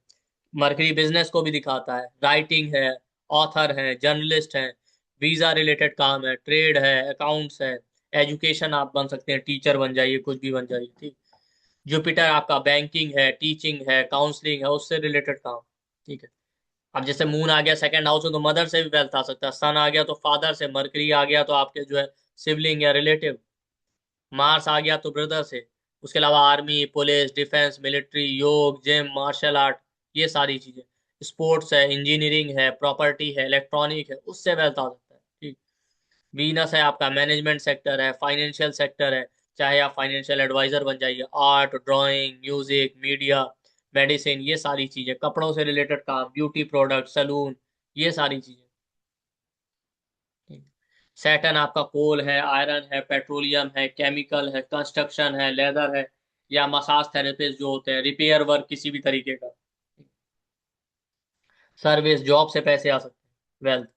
मरकरी बिजनेस को भी दिखाता है, राइटिंग है, ऑथर है, जर्नलिस्ट है, वीजा रिलेटेड काम है, ट्रेड है, अकाउंट्स है, एजुकेशन आप बन सकते हैं, टीचर बन जाइए, कुछ भी बन जाइए, ठीक। जुपिटर आपका बैंकिंग है, टीचिंग है, काउंसलिंग है, उससे रिलेटेड काम, ठीक है। अब जैसे मून आ गया सेकंड हाउस में तो मदर से भी वेल्थ आ सकता है, सन आ गया तो फादर से, मरकरी आ गया तो आपके जो है सिबलिंग या रिलेटिव, मार्स आ गया तो ब्रदर से, उसके अलावा आर्मी, पुलिस, डिफेंस, मिलिट्री, योग, जिम, मार्शल आर्ट, ये सारी चीजें, स्पोर्ट्स है, इंजीनियरिंग है, प्रॉपर्टी है, इलेक्ट्रॉनिक है, उससे वेल्थ आ सकता है, ठीक। वीनस है आपका मैनेजमेंट सेक्टर है, फाइनेंशियल सेक्टर है, चाहे आप फाइनेंशियल एडवाइजर बन जाइए, art, drawing, music, media, medicine, ये सारी चीजें, कपड़ों से रिलेटेड काम, ब्यूटी प्रोडक्ट, सलून, ये सारी चीजें, सैटर्न आपका कोल है, आयरन है, पेट्रोलियम है, केमिकल है, कंस्ट्रक्शन है, लेदर है, या मसाज थेरेपिस्ट जो होते हैं, रिपेयर वर्क किसी भी तरीके का, सर्विस जॉब से पैसे आ सकते हैं, वेल्थ।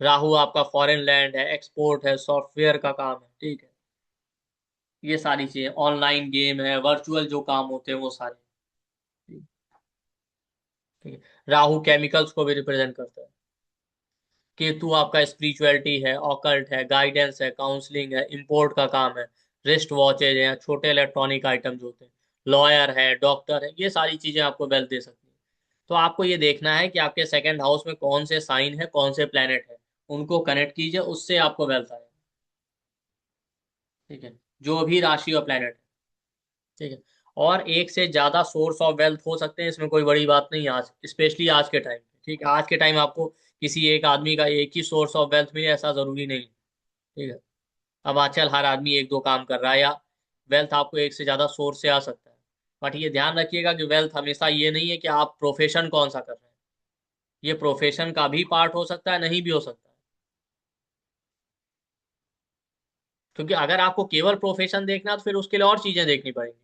राहु आपका फॉरेन लैंड है, एक्सपोर्ट है, सॉफ्टवेयर का काम है, ठीक है। ये सारी चीजें, ऑनलाइन गेम है, वर्चुअल जो काम होते हैं वो सारे, ठीक है। राहु केमिकल्स को भी रिप्रेजेंट करता है। केतु आपका स्पिरिचुअलिटी है, ऑकल्ट है, गाइडेंस है, काउंसलिंग है, इंपोर्ट का काम है, रिस्ट वॉचेज हैं, छोटे इलेक्ट्रॉनिक आइटम जो होते हैं, लॉयर है, डॉक्टर है, ये सारी चीजें आपको वेल्थ दे सकती है। तो आपको ये देखना है कि आपके सेकंड हाउस में कौन से साइन है, कौन से प्लेनेट है, उनको कनेक्ट कीजिए, उससे आपको वेल्थ आएगा। ठीक है, जो भी राशि और प्लेनेट है। ठीक है, और एक से ज्यादा सोर्स ऑफ वेल्थ हो सकते हैं, इसमें कोई बड़ी बात नहीं है आज, स्पेशली आज के टाइम। ठीक है, आज के टाइम आपको किसी एक आदमी का एक ही सोर्स ऑफ वेल्थ मिले ऐसा जरूरी नहीं। ठीक है, अब आजकल हर आदमी एक दो काम कर रहा है, या वेल्थ आपको एक से ज्यादा सोर्स से आ सकता है। बट ये ध्यान रखिएगा कि वेल्थ हमेशा ये नहीं है कि आप प्रोफेशन कौन सा कर रहे हैं, ये प्रोफेशन का भी पार्ट हो सकता है, नहीं भी हो सकता है। क्योंकि अगर आपको केवल प्रोफेशन देखना है तो फिर उसके लिए और चीजें देखनी पड़ेंगी।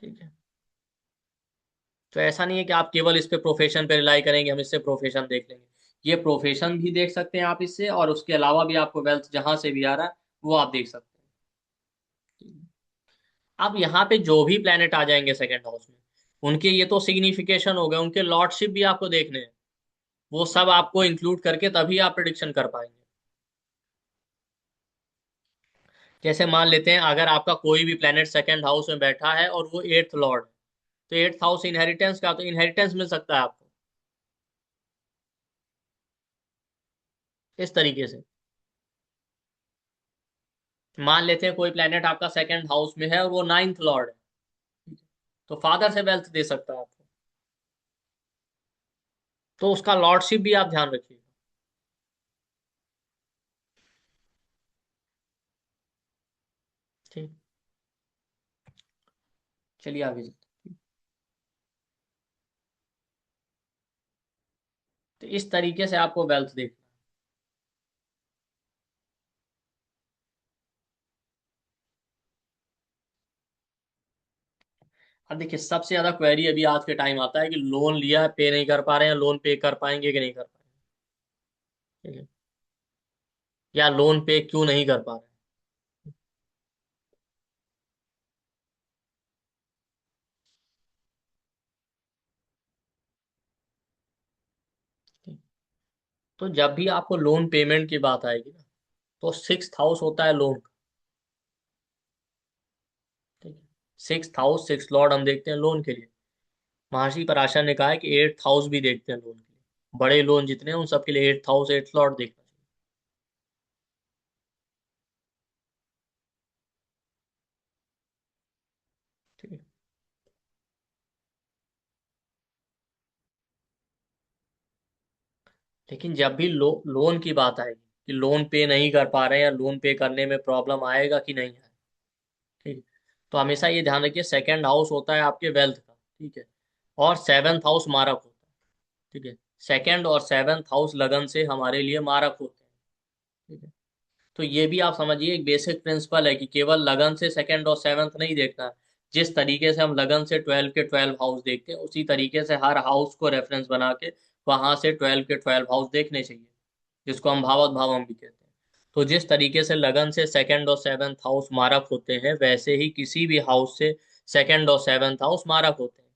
ठीक है, तो ऐसा नहीं है कि आप केवल इस पे प्रोफेशन पे रिलाई करेंगे, हम इससे प्रोफेशन देख लेंगे। ये प्रोफेशन भी देख सकते हैं आप इससे, और उसके अलावा भी आपको वेल्थ जहां से भी आ रहा है वो आप देख सकते हैं। अब यहाँ पे जो भी प्लेनेट आ जाएंगे सेकंड हाउस में, उनके ये तो सिग्निफिकेशन हो गए, उनके लॉर्डशिप भी आपको देखने हैं, वो सब आपको इंक्लूड करके तभी आप प्रिडिक्शन कर पाएंगे। जैसे मान लेते हैं अगर आपका कोई भी प्लेनेट सेकंड हाउस में बैठा है और वो एट्थ लॉर्ड है, तो एट्थ हाउस इनहेरिटेंस का, तो इनहेरिटेंस मिल सकता है आपको इस तरीके से। मान लेते हैं कोई प्लेनेट आपका सेकंड हाउस में है और वो नाइन्थ लॉर्ड है, तो फादर से वेल्थ दे सकता है आपको, तो उसका लॉर्डशिप भी आप ध्यान रखिएगा। ठीक, चलिए आगे चलते हैं। तो इस तरीके से आपको वेल्थ देखना है। अब देखिए सबसे ज्यादा क्वेरी अभी आज के टाइम आता है कि लोन लिया है, पे नहीं कर पा रहे हैं, लोन पे कर पाएंगे कि नहीं कर पाएंगे। ठीक है, या लोन पे क्यों नहीं कर पा रहे हैं। तो जब भी आपको लोन पेमेंट की बात आएगी ना, तो सिक्स हाउस होता है लोन का। ठीक है, सिक्स हाउस, सिक्स लॉर्ड हम देखते हैं लोन के लिए। महर्षि पराशर ने कहा है कि एट्थ हाउस भी देखते हैं लोन के लिए, बड़े लोन जितने हैं उन सबके लिए एट्थ हाउस, एट्थ लॉर्ड देखना चाहिए। ठीक है, लेकिन जब भी लोन की बात आएगी कि लोन पे नहीं कर पा रहे हैं या लोन पे करने में प्रॉब्लम आएगा कि नहीं आएगा, ठीक है, तो हमेशा ये ध्यान रखिए सेकंड हाउस होता है आपके वेल्थ का। ठीक है, और सेवेंथ हाउस मारक होता है। ठीक है, सेकंड और सेवेंथ हाउस लगन से हमारे लिए मारक होते हैं। ठीक है, तो ये भी आप समझिए एक बेसिक प्रिंसिपल है कि केवल लगन से सेकंड और सेवंथ नहीं देखना है। जिस तरीके से हम लगन से 12 के 12 हाउस देखते हैं, उसी तरीके से हर हाउस को रेफरेंस बना के वहां से 12 के 12 हाउस देखने चाहिए, जिसको हम भावत भावम भी कहते हैं। तो जिस तरीके से लगन से सेकंड और सेवंथ हाउस मारक होते हैं, वैसे ही किसी भी हाउस से सेकंड और सेवंथ हाउस मारक होते हैं।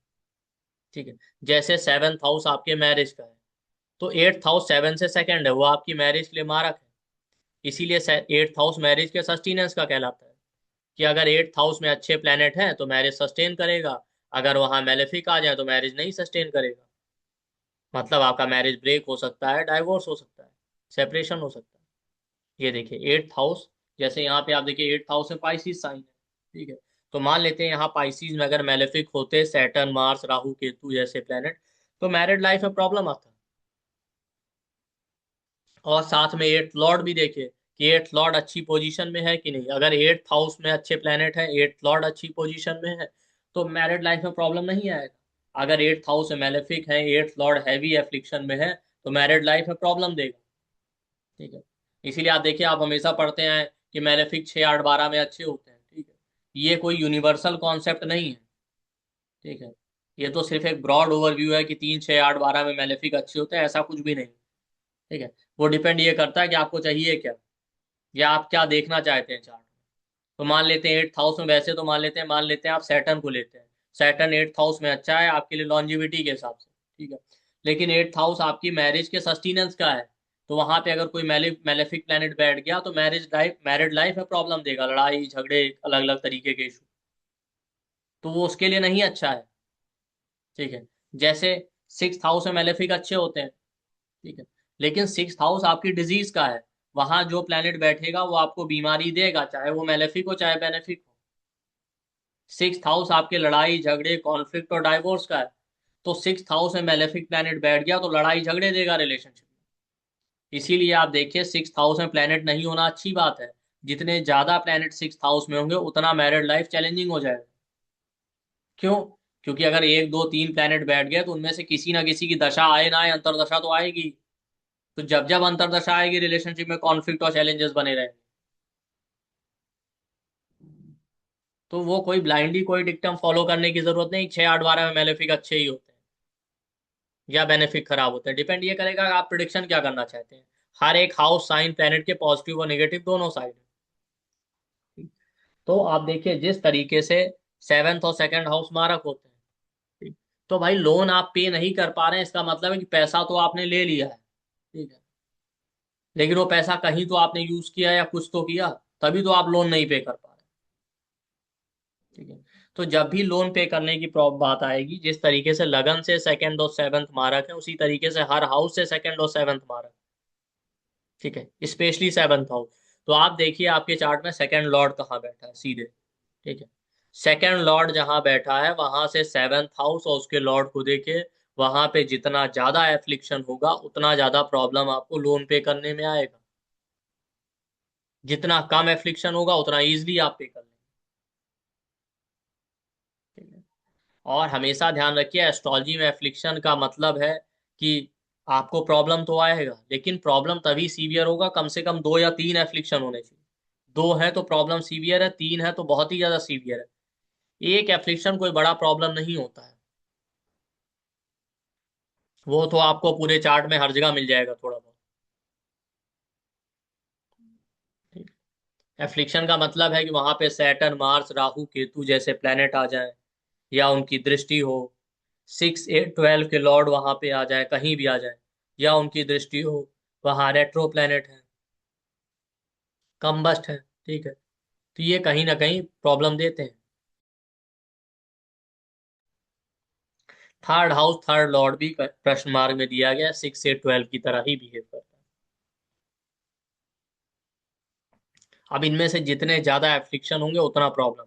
ठीक है, जैसे सेवंथ हाउस आपके मैरिज का है, तो एट्थ हाउस सेवन से सेकंड है, वो आपकी मैरिज के लिए मारक है। इसीलिए एट्थ हाउस मैरिज के सस्टेनेंस का कहलाता है, कि अगर एट्थ हाउस में अच्छे प्लेनेट हैं तो मैरिज सस्टेन करेगा, अगर वहां मेलेफिक आ जाए तो मैरिज नहीं सस्टेन करेगा। मतलब आपका मैरिज ब्रेक हो सकता है, डाइवोर्स हो सकता है, सेपरेशन हो सकता है। ये देखिए एट्थ हाउस, जैसे यहाँ पे आप देखिए एट्थ हाउस में पाइसिस साइन है। ठीक है, तो मान लेते हैं यहाँ पाइसिस में अगर मेलेफिक होते सैटर्न, मार्स, राहु, केतु जैसे प्लेनेट, तो मैरिड लाइफ में प्रॉब्लम आता। और साथ में एट्थ लॉर्ड भी देखिए कि एट्थ लॉर्ड अच्छी पोजीशन में है कि नहीं। अगर एट्थ हाउस में अच्छे प्लेनेट है, एट्थ लॉर्ड अच्छी पोजीशन में है, तो मैरिड लाइफ में प्रॉब्लम नहीं आएगा। अगर एट्थ हाउस में मेलेफिक है, एट्थ लॉर्ड हैवी एफ्लिक्शन में है, तो मैरिड लाइफ में प्रॉब्लम देगा। ठीक है, इसीलिए आप देखिए आप हमेशा पढ़ते हैं कि मेलेफिक 6, 8, 12 में अच्छे होते हैं। ठीक है, ये कोई यूनिवर्सल कॉन्सेप्ट नहीं है। ठीक है, ये तो सिर्फ एक ब्रॉड ओवरव्यू है कि 3, 6, 8, 12 में मेलेफिक अच्छे होते हैं, ऐसा कुछ भी नहीं। ठीक है, वो डिपेंड ये करता है कि आपको चाहिए क्या, या आप क्या देखना चाहते हैं चार्ट में। तो मान लेते हैं एट्थ हाउस में, वैसे तो मान लेते हैं आप सैटर्न को लेते हैं, सैटर्न एट्थ हाउस में अच्छा है आपके लिए लॉन्जिविटी के हिसाब से। ठीक है, लेकिन 8th हाउस आपकी मैरिज के सस्टेनेंस का है, तो वहां पे अगर कोई मैलेफिक प्लेनेट बैठ गया तो मैरिड लाइफ में प्रॉब्लम देगा, लड़ाई झगड़े अलग अलग तरीके के इशू, तो वो उसके लिए नहीं अच्छा है। ठीक है, जैसे 6th हाउस में मैलेफिक अच्छे होते हैं। ठीक है, लेकिन 6th हाउस आपकी डिजीज का है, वहां जो प्लेनेट बैठेगा वो आपको बीमारी देगा, चाहे वो मैलेफिक हो चाहे बेनेफिक हो। 6th हाउस आपके लड़ाई झगड़े कॉन्फ्लिक्ट और डाइवोर्स का है, तो 6th हाउस में मैलेफिक प्लेनेट बैठ गया तो लड़ाई झगड़े देगा रिलेशनशिप में। इसीलिए आप देखिए 6th हाउस में प्लेनेट नहीं होना अच्छी बात है, जितने ज्यादा प्लेनेट 6th हाउस में होंगे उतना मैरिड लाइफ चैलेंजिंग हो जाएगा। क्यों? क्योंकि अगर 1 2 3 प्लेनेट बैठ गए तो उनमें से किसी ना किसी की दशा आए ना आए, अंतरदशा तो आएगी। तो जब जब अंतरदशा आएगी रिलेशनशिप में कॉन्फ्लिक्ट और चैलेंजेस बने रहेंगे। तो वो कोई ब्लाइंडली कोई डिक्टम फॉलो करने की जरूरत नहीं, 6 8 12 में मैलेफिक अच्छे ही होते हैं या बेनिफिक खराब होते हैं, डिपेंड ये करेगा कि आप प्रिडिक्शन क्या करना चाहते हैं। हर एक हाउस साइन प्लेनेट के पॉजिटिव और नेगेटिव दोनों साइड है। तो आप देखिए जिस तरीके से 7th और 2nd हाउस मारक होते हैं, ठीक, तो भाई लोन आप पे नहीं कर पा रहे हैं, इसका मतलब है कि पैसा तो आपने ले लिया है, ठीक है, लेकिन वो पैसा कहीं तो आपने यूज किया या कुछ तो किया, तभी तो आप लोन नहीं पे कर पा रहे। ठीक है, तो जब भी लोन पे करने की बात आएगी, जिस तरीके से लगन से 2nd और 7th मारक है, उसी तरीके से हर हाउस से 2nd और 7th मारक। ठीक है, स्पेशली 7th हाउस। तो आप देखिए आपके चार्ट में 2nd लॉर्ड कहाँ बैठा है सीधे। ठीक है, 2nd लॉर्ड जहां बैठा है वहां से 7th हाउस और उसके लॉर्ड को देखिए, वहां पे जितना ज्यादा एफ्लिक्शन होगा उतना ज्यादा प्रॉब्लम आपको लोन पे करने में आएगा, जितना कम एफ्लिक्शन होगा उतना इजिली आप पे कर लेंगे। ठीक है, और हमेशा ध्यान रखिए एस्ट्रोलॉजी में एफ्लिक्शन का मतलब है कि आपको प्रॉब्लम तो आएगा, लेकिन प्रॉब्लम तभी सीवियर होगा कम से कम 2 या 3 एफ्लिक्शन होने चाहिए। 2 है तो प्रॉब्लम सीवियर है, 3 है तो बहुत ही ज्यादा सीवियर है। एक एफ्लिक्शन कोई बड़ा प्रॉब्लम नहीं होता है, वो तो आपको पूरे चार्ट में हर जगह मिल जाएगा थोड़ा बहुत। एफ्लिक्शन का मतलब है कि वहां पे सैटर्न मार्स राहु केतु जैसे प्लेनेट आ जाएं, या उनकी दृष्टि हो, 6 8 12 के लॉर्ड वहां पे आ जाए, कहीं भी आ जाए, या उनकी दृष्टि हो, वहां रेट्रो प्लेनेट है, कम्बस्ट है। ठीक है, तो ये कहीं ना कहीं प्रॉब्लम देते हैं। 3rd हाउस 3rd लॉर्ड भी प्रश्न मार्क में दिया गया, 6 8 12 की तरह ही बिहेव करता है। अब इनमें से जितने ज्यादा एफ्लिक्शन होंगे उतना प्रॉब्लम,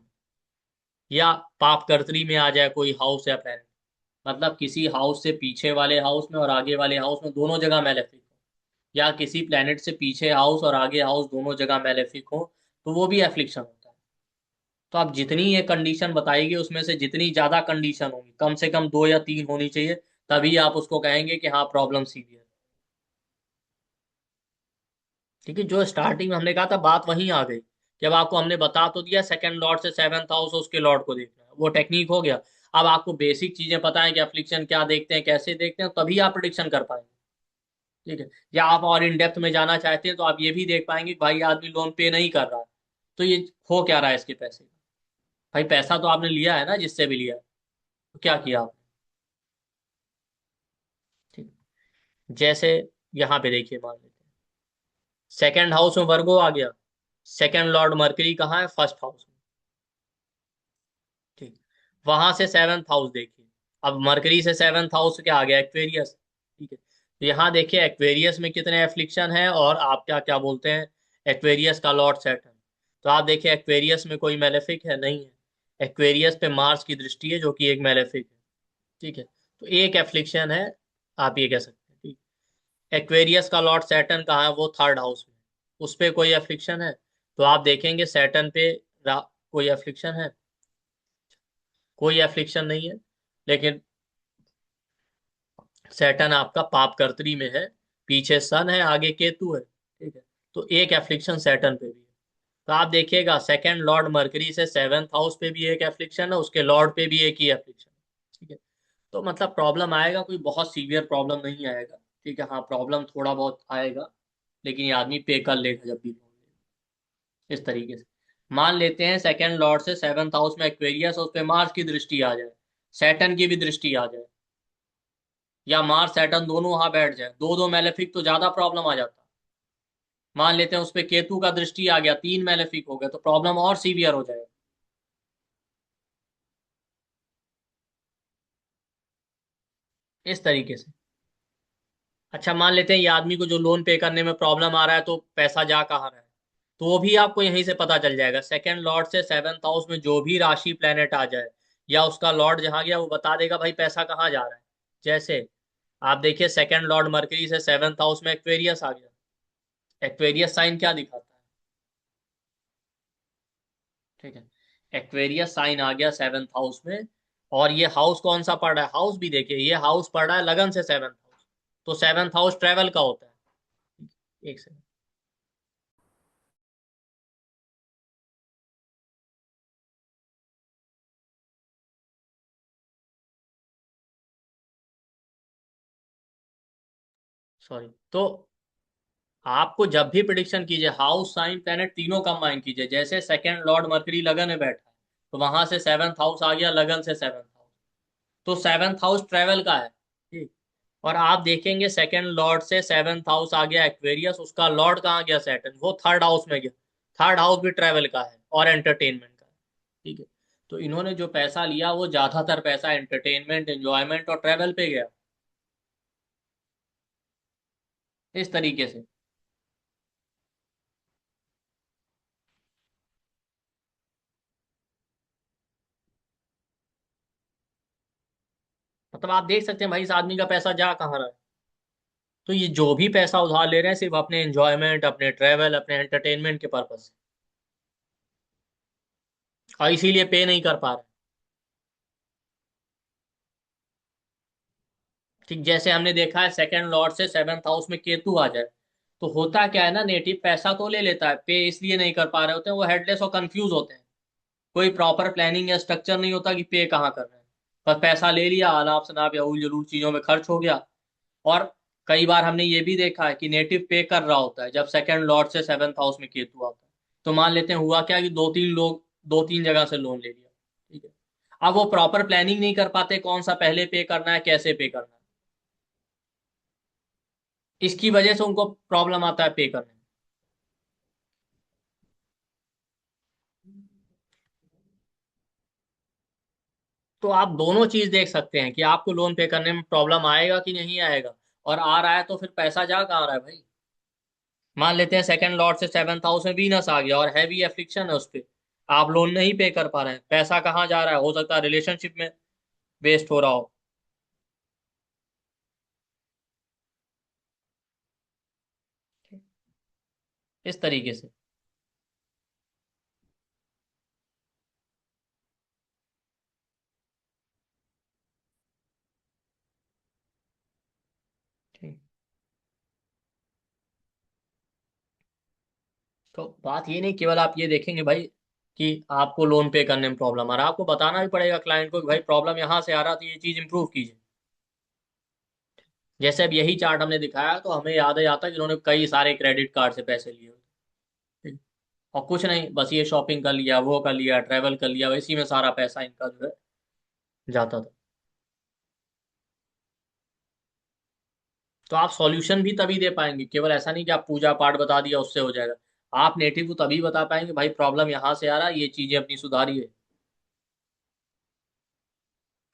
या पाप कर्तरी में आ जाए कोई हाउस या प्लेनेट, मतलब किसी हाउस से पीछे वाले हाउस में और आगे वाले हाउस में दोनों जगह मैलेफिक हो, या किसी प्लेनेट से पीछे हाउस और आगे हाउस दोनों जगह मैलेफिक हो, तो वो भी एफ्लिक्शन होता है। तो आप जितनी ये कंडीशन बताएगी उसमें से जितनी ज्यादा कंडीशन होगी, कम से कम 2 या 3 होनी चाहिए, तभी आप उसको कहेंगे कि हाँ प्रॉब्लम सीवियर। ठीक है, जो स्टार्टिंग में हमने कहा था बात वहीं आ गई, जब आपको हमने बता तो दिया 2nd लॉर्ड से 7th हाउस उसके लॉर्ड को देखना है, वो टेक्निक हो गया। अब आपको बेसिक चीजें पता है कि एफ्लिक्शन क्या देखते हैं कैसे देखते हैं, तभी आप प्रिडिक्शन कर पाएंगे। ठीक है, या आप और इन डेप्थ में जाना चाहते हैं तो आप ये भी देख पाएंगे कि भाई आदमी लोन पे नहीं कर रहा है, तो ये हो क्या रहा है इसके पैसे का। भाई पैसा तो आपने लिया है ना, जिससे भी लिया है, तो क्या किया आपने। ठीक, जैसे यहाँ पे देखिए मान लेते हैं 2nd हाउस में वर्गो आ गया, 2nd लॉर्ड मरकरी कहाँ है, 1st हाउस में। ठीक, वहां से 7th हाउस देखिए, अब मरकरी से 7th हाउस क्या आ गया, एक्वेरियस। ठीक है, तो यहाँ देखिए एक्वेरियस में कितने एफ्लिक्शन है, और आप क्या क्या बोलते हैं, एक्वेरियस का लॉर्ड सैटर्न। तो आप देखिए एक्वेरियस में कोई मैलेफिक है नहीं है, एक्वेरियस पे मार्स की दृष्टि है जो कि एक मैलेफिक है। ठीक है, तो एक एफ्लिक्शन है, आप ये कह सकते हैं। ठीक, एक्वेरियस का लॉर्ड सैटर्न कहाँ है, वो 3rd हाउस में, उस पे कोई एफ्लिक्शन है, तो आप देखेंगे सैटर्न पे कोई एफ्लिक्शन है, कोई एफ्लिक्शन नहीं है, लेकिन सैटर्न आपका पाप कर्तरी में है, पीछे सन है आगे केतु है। ठीक है, तो एक एफ्लिक्शन सैटर्न पे भी है। तो आप देखिएगा 2nd लॉर्ड मरकरी से 7th हाउस पे भी एक एफ्लिक्शन है, उसके लॉर्ड पे भी एक ही एफ्लिक्शन है। ठीक है, तो मतलब प्रॉब्लम आएगा, कोई बहुत सीवियर प्रॉब्लम नहीं आएगा। ठीक है, हाँ प्रॉब्लम थोड़ा बहुत आएगा, लेकिन ये आदमी पे कर लेगा जब भी loan लेगा। इस तरीके से मान लेते हैं 2nd लॉर्ड से 7th हाउस में एक्वेरियस, उस पे मार्स की दृष्टि आ जाए, सैटर्न की भी दृष्टि आ जाए, या मार्स सैटर्न दोनों वहां बैठ जाए, दो दो मेलेफिक तो ज्यादा प्रॉब्लम आ जाता। मान लेते हैं उस पे केतु का दृष्टि आ गया, तीन मेलेफिक हो गए, तो प्रॉब्लम और सीवियर हो जाएगा। इस तरीके से। अच्छा मान लेते हैं ये आदमी को जो लोन पे करने में प्रॉब्लम आ रहा है, तो पैसा जा कहाँ रहा है, तो वो भी आपको यहीं से पता चल जाएगा। सेकंड लॉर्ड से सेवन्थ हाउस में जो भी राशि प्लेनेट आ जाए, या उसका लॉर्ड जहां गया वो बता देगा भाई पैसा कहाँ जा रहा है। जैसे आप देखिए सेकंड लॉर्ड मरकरी से सेवन्थ हाउस में एक्वेरियस आ गया। एक्वेरियस साइन क्या दिखाता है? ठीक है, एक्वेरियस साइन आ गया सेवन्थ हाउस में। और ये हाउस कौन सा पड़ रहा है, हाउस भी देखिए, ये हाउस पड़ रहा है लगन से सेवन्थ हाउस। तो सेवन्थ हाउस ट्रेवल का होता है। एक सेकंड। सॉरी। तो आपको जब भी प्रिडिक्शन कीजिए, हाउस साइन प्लेनेट तीनों कंबाइन कीजिए। जैसे सेकंड लॉर्ड मरकरी लगन में बैठा है, तो वहां से सेवन्थ हाउस आ गया लगन से सेवन्थ हाउस। तो सेवन्थ हाउस ट्रेवल का है, ठीक। और आप देखेंगे सेकंड लॉर्ड से सेवन्थ हाउस आ गया एक्वेरियस, उसका लॉर्ड कहाँ गया, सैटर्न, वो थर्ड हाउस में गया। थर्ड हाउस भी ट्रेवल का है और एंटरटेनमेंट का है, ठीक है। तो इन्होंने जो पैसा लिया वो ज्यादातर पैसा एंटरटेनमेंट, एंजॉयमेंट और ट्रेवल पे गया। इस तरीके से। मतलब आप देख सकते हैं भाई इस आदमी का पैसा जा कहाँ रहा है। तो ये जो भी पैसा उधार ले रहे हैं सिर्फ अपने एंजॉयमेंट, अपने ट्रेवल, अपने एंटरटेनमेंट के पर्पज से, और इसीलिए पे नहीं कर पा रहे। ठीक, जैसे हमने देखा है सेकंड लॉर्ड से सेवन्थ हाउस में केतु आ जाए, तो होता क्या है ना, नेटिव पैसा तो ले लेता है, पे इसलिए नहीं कर पा रहे होते हैं, वो हेडलेस और कंफ्यूज होते हैं। कोई प्रॉपर प्लानिंग या स्ट्रक्चर नहीं होता कि पे कहाँ कर रहे हैं। बस पैसा ले लिया, अनाप शनाप या उल जलूल चीजों में खर्च हो गया। और कई बार हमने ये भी देखा है कि नेटिव पे कर रहा होता है जब सेकंड लॉर्ड से सेवन्थ हाउस में केतु आता है। तो मान लेते हैं हुआ क्या कि दो तीन लोग दो तीन जगह से लोन ले लिया, ठीक है। अब वो प्रॉपर प्लानिंग नहीं कर पाते कौन सा पहले पे करना है, कैसे पे करना है। इसकी वजह से उनको प्रॉब्लम आता है पे करने में। तो आप दोनों चीज देख सकते हैं कि आपको लोन पे करने में प्रॉब्लम आएगा कि नहीं आएगा। और आ रहा है तो फिर पैसा जा कहाँ रहा है भाई। मान लेते हैं सेकंड लॉर्ड से सेवन्थ हाउस में वीनस आ गया और हैवी एफ्लिक्शन है उस पे, आप लोन नहीं पे कर पा रहे हैं, पैसा कहाँ जा रहा है, हो सकता है रिलेशनशिप में वेस्ट हो रहा हो। इस तरीके से। ठीक। तो बात ये नहीं केवल आप ये देखेंगे भाई कि आपको लोन पे करने में प्रॉब्लम आ रहा है, आपको बताना भी पड़ेगा क्लाइंट को कि भाई प्रॉब्लम यहाँ से आ रहा तो ये चीज इंप्रूव कीजिए। जैसे अब यही चार्ट हमने दिखाया तो हमें याद है आता कि इन्होंने कई सारे क्रेडिट कार्ड से पैसे लिए, ठीक। और कुछ नहीं, बस ये शॉपिंग कर लिया, वो कर लिया, ट्रैवल कर लिया, इसी में सारा पैसा इनका जो है जाता था। तो आप सॉल्यूशन भी तभी दे पाएंगे, केवल ऐसा नहीं कि आप पूजा पाठ बता दिया उससे हो जाएगा। आप नेटिव को तभी बता पाएंगे भाई प्रॉब्लम यहाँ से आ रहा है, ये चीजें अपनी सुधारिए।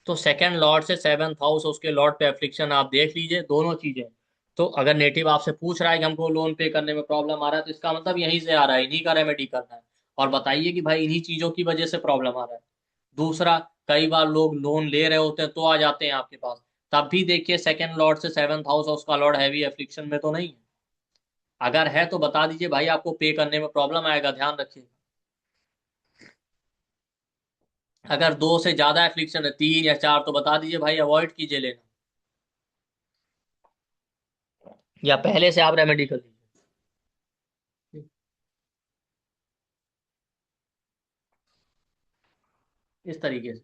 तो सेकंड लॉर्ड से सेवन्थ हाउस, उसके लॉर्ड पे एफ्लिक्शन आप देख लीजिए, दोनों चीजें। तो अगर नेटिव आपसे पूछ रहा है कि हमको लोन पे करने में प्रॉब्लम आ रहा है, तो इसका मतलब यहीं से आ रहा है, इन्हीं का रेमेडी करना है। और बताइए कि भाई इन्हीं चीजों की वजह से प्रॉब्लम आ रहा है। दूसरा, कई बार लोग लोन ले रहे होते हैं तो आ जाते हैं आपके पास, तब भी देखिए सेकंड लॉर्ड से सेवन्थ हाउस और उसका लॉर्ड हैवी एफ्लिक्शन में तो नहीं है। अगर है तो बता दीजिए भाई आपको पे करने में प्रॉब्लम आएगा, ध्यान रखिए। अगर दो से ज्यादा एफ्लिक्शन है, तीन या चार, तो बता दीजिए भाई अवॉइड कीजिए लेना, या पहले से आप रेमेडी कर लीजिए। इस तरीके से।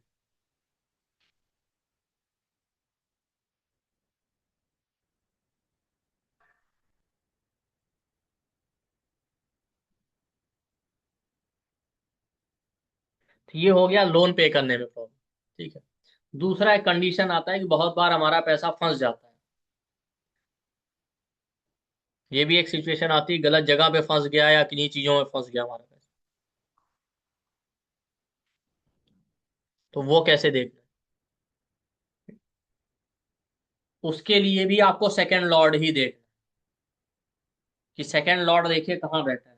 तो ये हो गया लोन पे करने में प्रॉब्लम, ठीक है। दूसरा एक कंडीशन आता है कि बहुत बार हमारा पैसा फंस जाता है। ये भी एक सिचुएशन आती है, गलत जगह पे फंस गया या किन्हीं चीजों में फंस गया हमारा पैसा, तो वो कैसे देखना है? उसके लिए भी आपको सेकंड लॉर्ड ही देखना है, कि सेकंड लॉर्ड देखिए कहाँ बैठा है।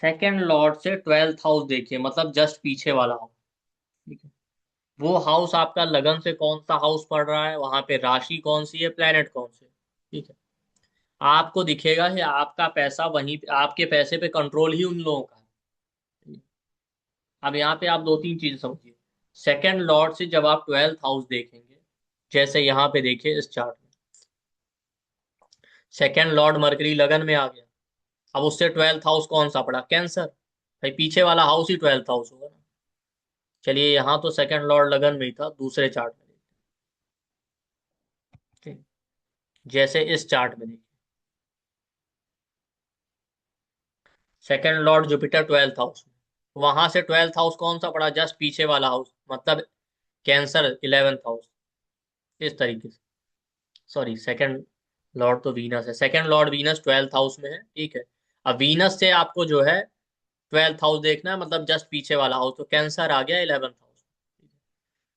सेकंड लॉर्ड से 12th हाउस देखिए, मतलब जस्ट पीछे वाला हाउस। ठीक है, वो हाउस आपका लगन से कौन सा हाउस पड़ रहा है, वहां पे राशि कौन सी है, प्लेनेट कौन से। ठीक है, आपको दिखेगा कि आपका पैसा वहीं पे, आपके पैसे पे कंट्रोल ही उन लोगों का है। अब यहाँ पे आप दो तीन चीजें समझिए। सेकंड लॉर्ड से जब आप 12th हाउस देखेंगे, जैसे यहाँ पे देखिए इस चार्ट में, सेकंड लॉर्ड मरकरी लगन में आ गया। अब उससे 12th हाउस कौन सा पड़ा, कैंसर। भाई पीछे वाला हाउस ही 12th हाउस होगा ना। चलिए यहाँ तो सेकंड लॉर्ड लगन में ही था, दूसरे चार्ट में देखिए। ठीक, जैसे इस चार्ट में देखिए, second Lord Jupiter 12th house में, वहां से 12th हाउस कौन सा पड़ा, जस्ट पीछे वाला हाउस, मतलब कैंसर 11th हाउस। इस तरीके से, सॉरी सेकंड लॉर्ड तो वीनस है, second Lord Venus 12th house में है। ठीक है, अब वीनस से आपको जो है 12th हाउस देखना है, मतलब जस्ट पीछे वाला हाउस, तो कैंसर आ गया 11th हाउस।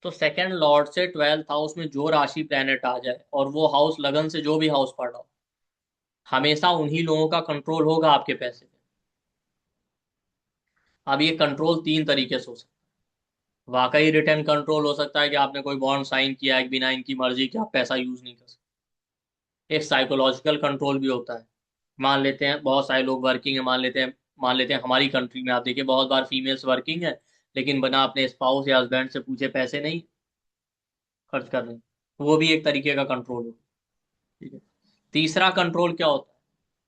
तो सेकंड लॉर्ड से 12th हाउस में जो राशि प्लेनेट आ जाए और वो हाउस लगन से जो भी हाउस पढ़ रहा हो, हमेशा उन्हीं लोगों का कंट्रोल होगा आपके पैसे पे। अब ये कंट्रोल तीन तरीके से हो सकता है। वाकई रिटर्न कंट्रोल हो सकता है कि आपने कोई बॉन्ड साइन किया है बिना इनकी मर्जी के आप पैसा यूज नहीं कर सकते। एक साइकोलॉजिकल कंट्रोल भी होता है। मान लेते हैं बहुत सारे लोग वर्किंग है, मान लेते हैं हमारी कंट्री में आप देखिए बहुत बार फीमेल्स वर्किंग है, लेकिन बना अपने स्पाउस या हस्बैंड से पूछे पैसे नहीं खर्च कर रहे हैं, वो भी एक तरीके का कंट्रोल हो। ठीक है, तीसरा कंट्रोल क्या होता है,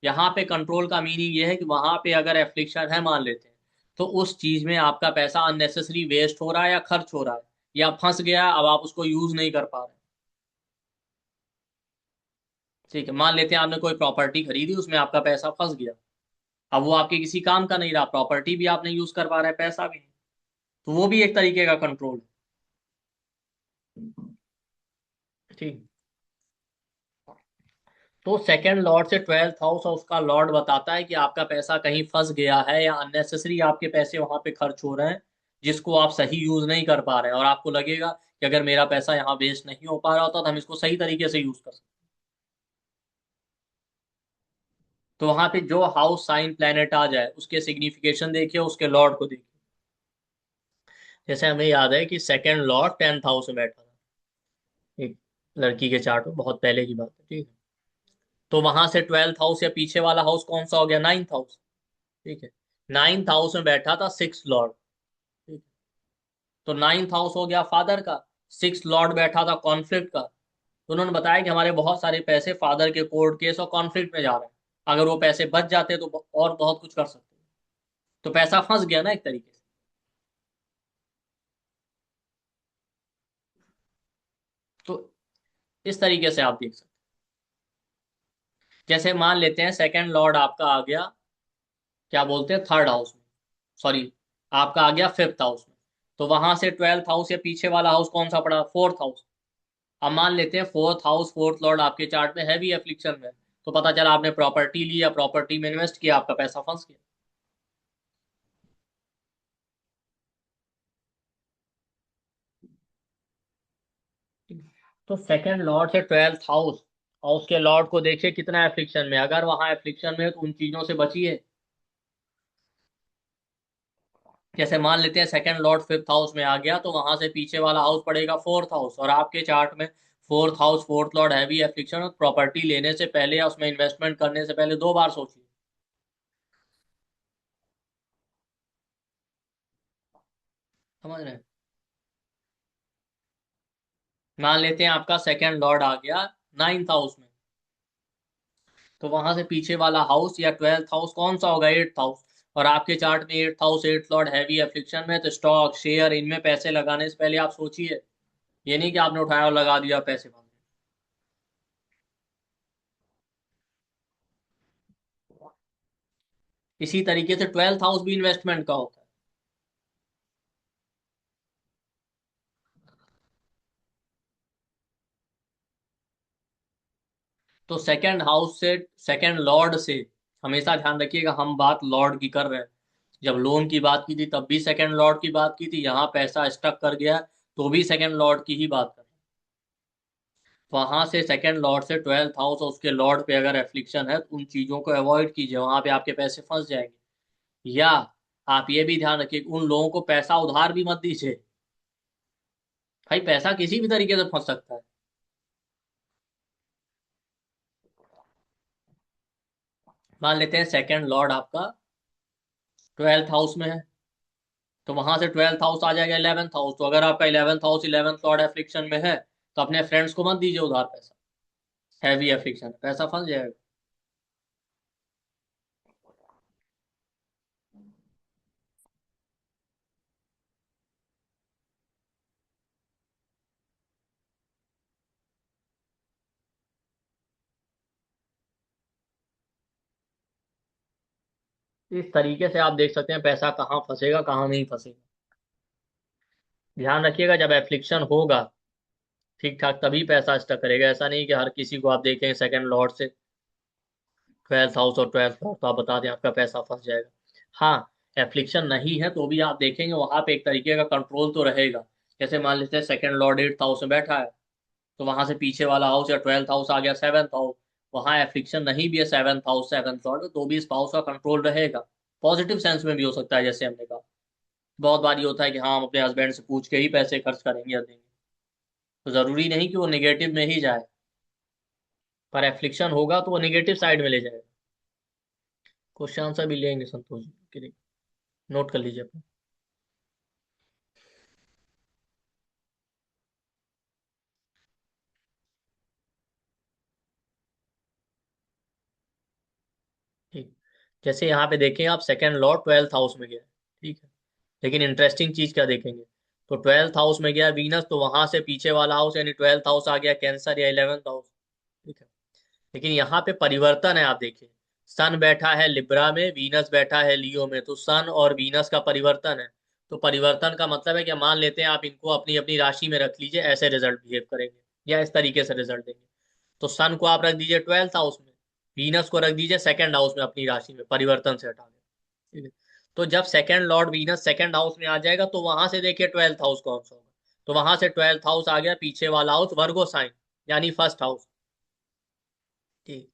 यहाँ पे कंट्रोल का मीनिंग ये है कि वहां पे अगर एफ्लिक्शन है मान लेते हैं, तो उस चीज में आपका पैसा अननेसेसरी वेस्ट हो रहा है या खर्च हो रहा है या फंस गया, अब आप उसको यूज नहीं कर पा रहे। ठीक है, मान लेते हैं आपने कोई प्रॉपर्टी खरीदी, उसमें आपका पैसा फंस गया, अब वो आपके किसी काम का नहीं रहा, प्रॉपर्टी भी आप नहीं यूज कर पा रहे, पैसा भी नहीं, तो वो भी एक तरीके का कंट्रोल है। ठीक, तो सेकंड लॉर्ड से 12th हाउस और उसका लॉर्ड बताता है कि आपका पैसा कहीं फंस गया है या अननेसेसरी आपके पैसे वहां पे खर्च हो रहे हैं, जिसको आप सही यूज नहीं कर पा रहे हैं, और आपको लगेगा कि अगर मेरा पैसा यहाँ वेस्ट नहीं हो पा रहा होता तो हम इसको सही तरीके से यूज कर सकते। तो वहां पे जो हाउस साइन प्लेनेट आ जाए उसके सिग्निफिकेशन देखिए, उसके लॉर्ड को देखिए। जैसे हमें याद है कि सेकंड लॉर्ड 10th हाउस में बैठा था एक लड़की के चार्ट में, बहुत पहले की बात है। ठीक है, तो वहां से 12th हाउस या पीछे वाला हाउस कौन सा हो गया, 9th हाउस। ठीक है, 9th हाउस में बैठा था 6th लॉर्ड। ठीक है, तो 9th हाउस हो गया फादर का, 6th लॉर्ड बैठा था कॉन्फ्लिक्ट का। तो उन्होंने बताया कि हमारे बहुत सारे पैसे फादर के कोर्ट केस और कॉन्फ्लिक्ट में जा रहे हैं, अगर वो पैसे बच जाते तो और बहुत कुछ कर सकते हैं। तो पैसा फंस गया ना एक तरीके से। तो इस तरीके से आप देख सकते हैं। जैसे मान लेते हैं सेकंड लॉर्ड आपका आ गया, क्या बोलते हैं, थर्ड हाउस में, सॉरी आपका आ गया 5th हाउस में, तो वहां से 12th हाउस या पीछे वाला हाउस कौन सा पड़ा, 4th हाउस। अब मान लेते हैं 4th हाउस 4th लॉर्ड आपके चार्ट में हैवी एफ्लिक्शन में, तो पता चला आपने प्रॉपर्टी ली या प्रॉपर्टी में इन्वेस्ट किया, आपका पैसा फंस गया। तो सेकंड लॉर्ड से 12th हाउस और उसके लॉर्ड को देखिए कितना एफ्लिक्शन में, अगर वहां एफ्लिक्शन में है तो उन चीजों से बचिए। जैसे मान लेते हैं सेकंड लॉर्ड 5th हाउस में आ गया, तो वहां से पीछे वाला हाउस पड़ेगा 4th हाउस, और आपके चार्ट में 4th house 4th Lord heavy affliction, और प्रॉपर्टी लेने से पहले या उसमें इन्वेस्टमेंट करने से पहले दो बार सोचिए। समझ रहे हैं, मान लेते हैं आपका सेकंड लॉर्ड आ गया 9th हाउस में, तो वहां से पीछे वाला हाउस या 12th हाउस कौन सा होगा, 8th हाउस, और आपके चार्ट में 8th house 8th Lord heavy affliction में, तो स्टॉक शेयर इनमें पैसे लगाने से पहले आप सोचिए, ये नहीं कि आपने उठाया और लगा दिया पैसे भाग गए। इसी तरीके से 12th हाउस भी इन्वेस्टमेंट का होता है। तो सेकंड हाउस से, सेकंड लॉर्ड से, हमेशा ध्यान रखिएगा हम बात लॉर्ड की कर रहे हैं। जब लोन की बात की थी तब भी सेकंड लॉर्ड की बात की थी, यहाँ पैसा स्टक कर गया तो भी सेकंड लॉर्ड की ही बात कर रहे हैं। वहां से सेकंड लॉर्ड से 12th हाउस और उसके लॉर्ड पे अगर एफ्लिक्शन है तो उन चीजों को अवॉइड कीजिए, वहां पे आपके पैसे फंस जाएंगे। या आप ये भी ध्यान रखिए उन लोगों को पैसा उधार भी मत दीजिए, भाई पैसा किसी भी तरीके से फंस सकता है। मान लेते हैं सेकंड लॉर्ड आपका 12th हाउस में है, तो वहां से 12th हाउस आ जाएगा 11th हाउस। तो अगर आपका 11th house 11th Lord affliction में है तो अपने फ्रेंड्स को मत दीजिए उधार पैसा, हैवी एफ्लिक्शन, पैसा फंस जाएगा। इस तरीके से आप देख सकते हैं पैसा कहाँ फंसेगा कहाँ नहीं फंसेगा। ध्यान रखिएगा जब एफ्लिक्शन होगा ठीक ठाक तभी पैसा स्टक करेगा, ऐसा नहीं कि हर किसी को आप देखें सेकंड लॉर्ड से 12th हाउस और 12th लॉर्ड तो आप बता दें आपका पैसा फंस जाएगा। हाँ, एफ्लिक्शन नहीं है तो भी आप देखेंगे वहां पे एक तरीके का कंट्रोल तो रहेगा। जैसे मान लेते हैं सेकंड लॉर्ड 8th हाउस में बैठा है, तो वहां से पीछे वाला हाउस या 12th हाउस आ गया 7th हाउस, वहां एफ्लिक्शन नहीं भी है 7th हाउस 7th लॉर्ड तो भी इस हाउस का कंट्रोल रहेगा। पॉजिटिव सेंस में भी हो सकता है, जैसे हमने कहा बहुत बार ये होता है कि हाँ हम अपने हस्बैंड से पूछ के ही पैसे खर्च करेंगे या देंगे, तो जरूरी नहीं कि वो निगेटिव में ही जाए, पर एफ्लिक्शन होगा तो वो निगेटिव साइड में ले जाएगा। क्वेश्चन आंसर भी लेंगे संतोष जी के, नोट कर लीजिए अपना। ठीक, जैसे यहाँ पे देखें आप सेकंड लॉर्ड 12th हाउस में गया, ठीक है, लेकिन इंटरेस्टिंग चीज क्या देखेंगे, तो 12th हाउस में गया वीनस, तो वहां से पीछे वाला हाउस यानी 12th हाउस आ गया कैंसर या 11th हाउस, ठीक है। लेकिन यहाँ पे परिवर्तन है, आप देखिए सन बैठा है लिब्रा में, वीनस बैठा है लियो में, तो सन और वीनस का परिवर्तन है। तो परिवर्तन का मतलब है कि मान लेते हैं आप इनको अपनी अपनी राशि में रख लीजिए, ऐसे रिजल्ट बिहेव करेंगे या इस तरीके से रिजल्ट देंगे। तो सन को आप रख दीजिए 12th हाउस में, वीनस को रख दीजिए सेकंड हाउस में अपनी राशि में, परिवर्तन से हटा के, ठीक है। तो जब second Lord Venus second house में आ जाएगा तो वहां से देखिए 12th हाउस कौन सा होगा, तो वहां से 12th हाउस आ गया पीछे वाला हाउस वर्गो साइन यानी फर्स्ट हाउस, ठीक।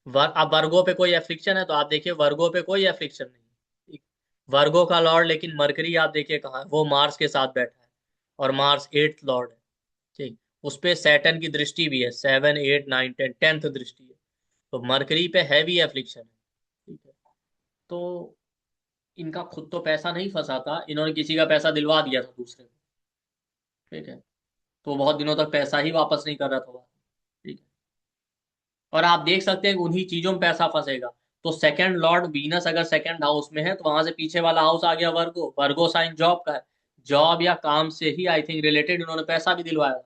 अब वर्गो पे कोई एफ्लिक्शन है तो आप देखिए वर्गो पे कोई एफ्लिक्शन नहीं, ठीक। वर्गो का लॉर्ड लेकिन मरकरी आप देखिए कहाँ है, वो मार्स के साथ बैठा है और मार्स 8th लॉर्ड है, ठीक। उस पे सैटर्न की दृष्टि भी है, 7 8 9 10 10th दृष्टि है, तो मरकरी पे हैवी एफ्लिक्शन है, ठीक है। तो इनका खुद तो पैसा नहीं फंसा था, इन्होंने किसी का पैसा दिलवा दिया था दूसरे को, ठीक है, तो बहुत दिनों तक पैसा ही वापस नहीं कर रहा था वो, ठीक है। और आप देख सकते हैं कि उन्हीं चीजों में पैसा फंसेगा। तो सेकंड लॉर्ड वीनस अगर सेकंड हाउस में है तो वहां से पीछे वाला हाउस आ गया वर्गो, वर्गो साइन जॉब का है, जॉब या काम से ही आई थिंक रिलेटेड इन्होंने पैसा भी दिलवाया,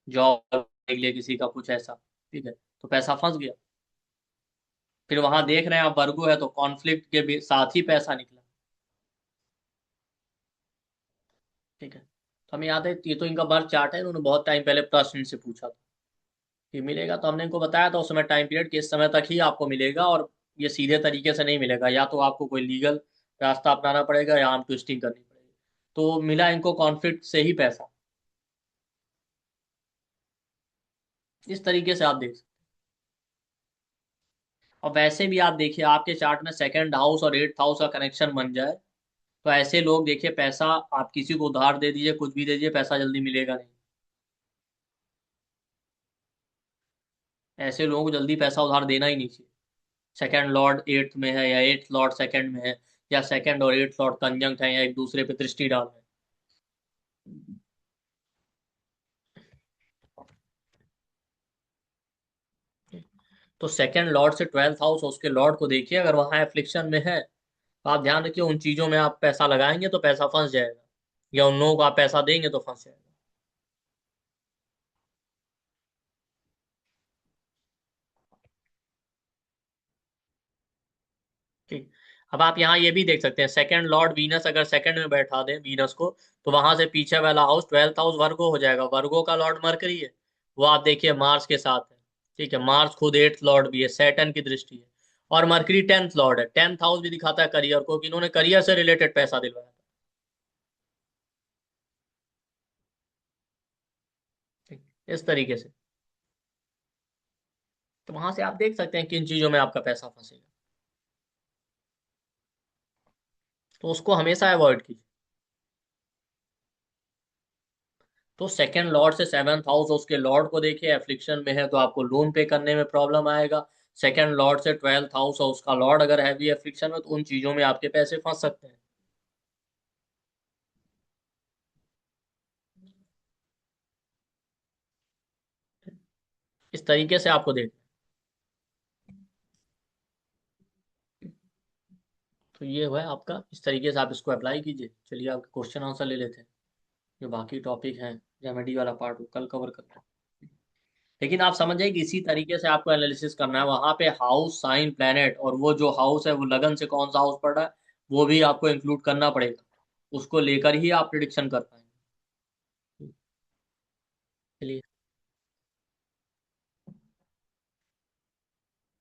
जॉब के लिए किसी का कुछ ऐसा, ठीक है, तो पैसा फंस गया। फिर वहां देख रहे हैं आप वर्गो है तो कॉन्फ्लिक्ट के साथ ही पैसा निकला, ठीक है। तो हमें याद है ये तो इनका बर्थ चार्ट है, इन्होंने बहुत टाइम पहले प्रश्न इनसे पूछा था कि मिलेगा, तो हमने इनको बताया था उस समय टाइम पीरियड के इस समय तक ही आपको मिलेगा, और ये सीधे तरीके से नहीं मिलेगा, या तो आपको कोई लीगल रास्ता अपनाना पड़ेगा या आर्म ट्विस्टिंग करनी पड़ेगी। तो मिला इनको कॉन्फ्लिक्ट से ही पैसा, इस तरीके से आप देख सकते हैं। और वैसे भी आप देखिए आपके चार्ट में सेकंड हाउस और 8th हाउस का कनेक्शन बन जाए तो ऐसे लोग देखिए पैसा, आप किसी को उधार दे दीजिए कुछ भी दे दीजिए पैसा जल्दी मिलेगा नहीं, ऐसे लोगों को जल्दी पैसा उधार देना ही नहीं चाहिए। सेकंड लॉर्ड 8th में है या 8th लॉर्ड सेकंड में है, या सेकंड और 8th लॉर्ड कंजंक्ट है या एक दूसरे पे दृष्टि डाल रहे हैं। तो सेकंड लॉर्ड से 12th हाउस उसके लॉर्ड को देखिए, अगर वहां एफ्लिक्शन में है तो आप ध्यान रखिए उन चीजों में आप पैसा लगाएंगे तो पैसा फंस जाएगा, या उन लोगों को आप पैसा देंगे तो फंस जाएगा, ठीक। अब आप यहाँ ये भी देख सकते हैं सेकंड लॉर्ड वीनस अगर सेकंड में बैठा दें वीनस को, तो वहां से पीछे वाला हाउस 12th हाउस वर्गो हो जाएगा, वर्गो का लॉर्ड मरकरी है, वो आप देखिए मार्स के साथ है, ठीक है, मार्स खुद 8th लॉर्ड भी है, सैटर्न की दृष्टि है, और मरकरी 10th लॉर्ड है। 10th हाउस भी दिखाता है करियर को, कि इन्होंने करियर से रिलेटेड पैसा दिलवाया था। ठीक, इस तरीके से तो वहां से आप देख सकते हैं किन चीजों में आपका पैसा फंसेगा, तो उसको हमेशा अवॉइड कीजिए। तो सेकंड लॉर्ड से 7th हाउस, उसके लॉर्ड को देखिए एफ्लिक्शन में है तो आपको लोन पे करने में प्रॉब्लम आएगा। सेकंड लॉर्ड से 12th हाउस और उसका लॉर्ड अगर हैवी एफ्लिक्शन में, तो उन चीजों में आपके पैसे फंस सकते हैं। इस तरीके से आपको देखना। तो ये हुआ आपका, इस तरीके से आप इसको अप्लाई कीजिए। चलिए आपके क्वेश्चन आंसर ले लेते हैं। जो बाकी टॉपिक हैं, रेमेडी वाला पार्ट, वो कल कवर करते हैं। लेकिन आप समझ जाइए कि इसी तरीके से आपको एनालिसिस करना है। वहां पे हाउस, साइन, प्लेनेट, और वो जो हाउस है वो लगन से कौन सा हाउस पड़ रहा है वो भी आपको इंक्लूड करना पड़ेगा। उसको लेकर ही आप प्रिडिक्शन कर पाएंगे। चलिए।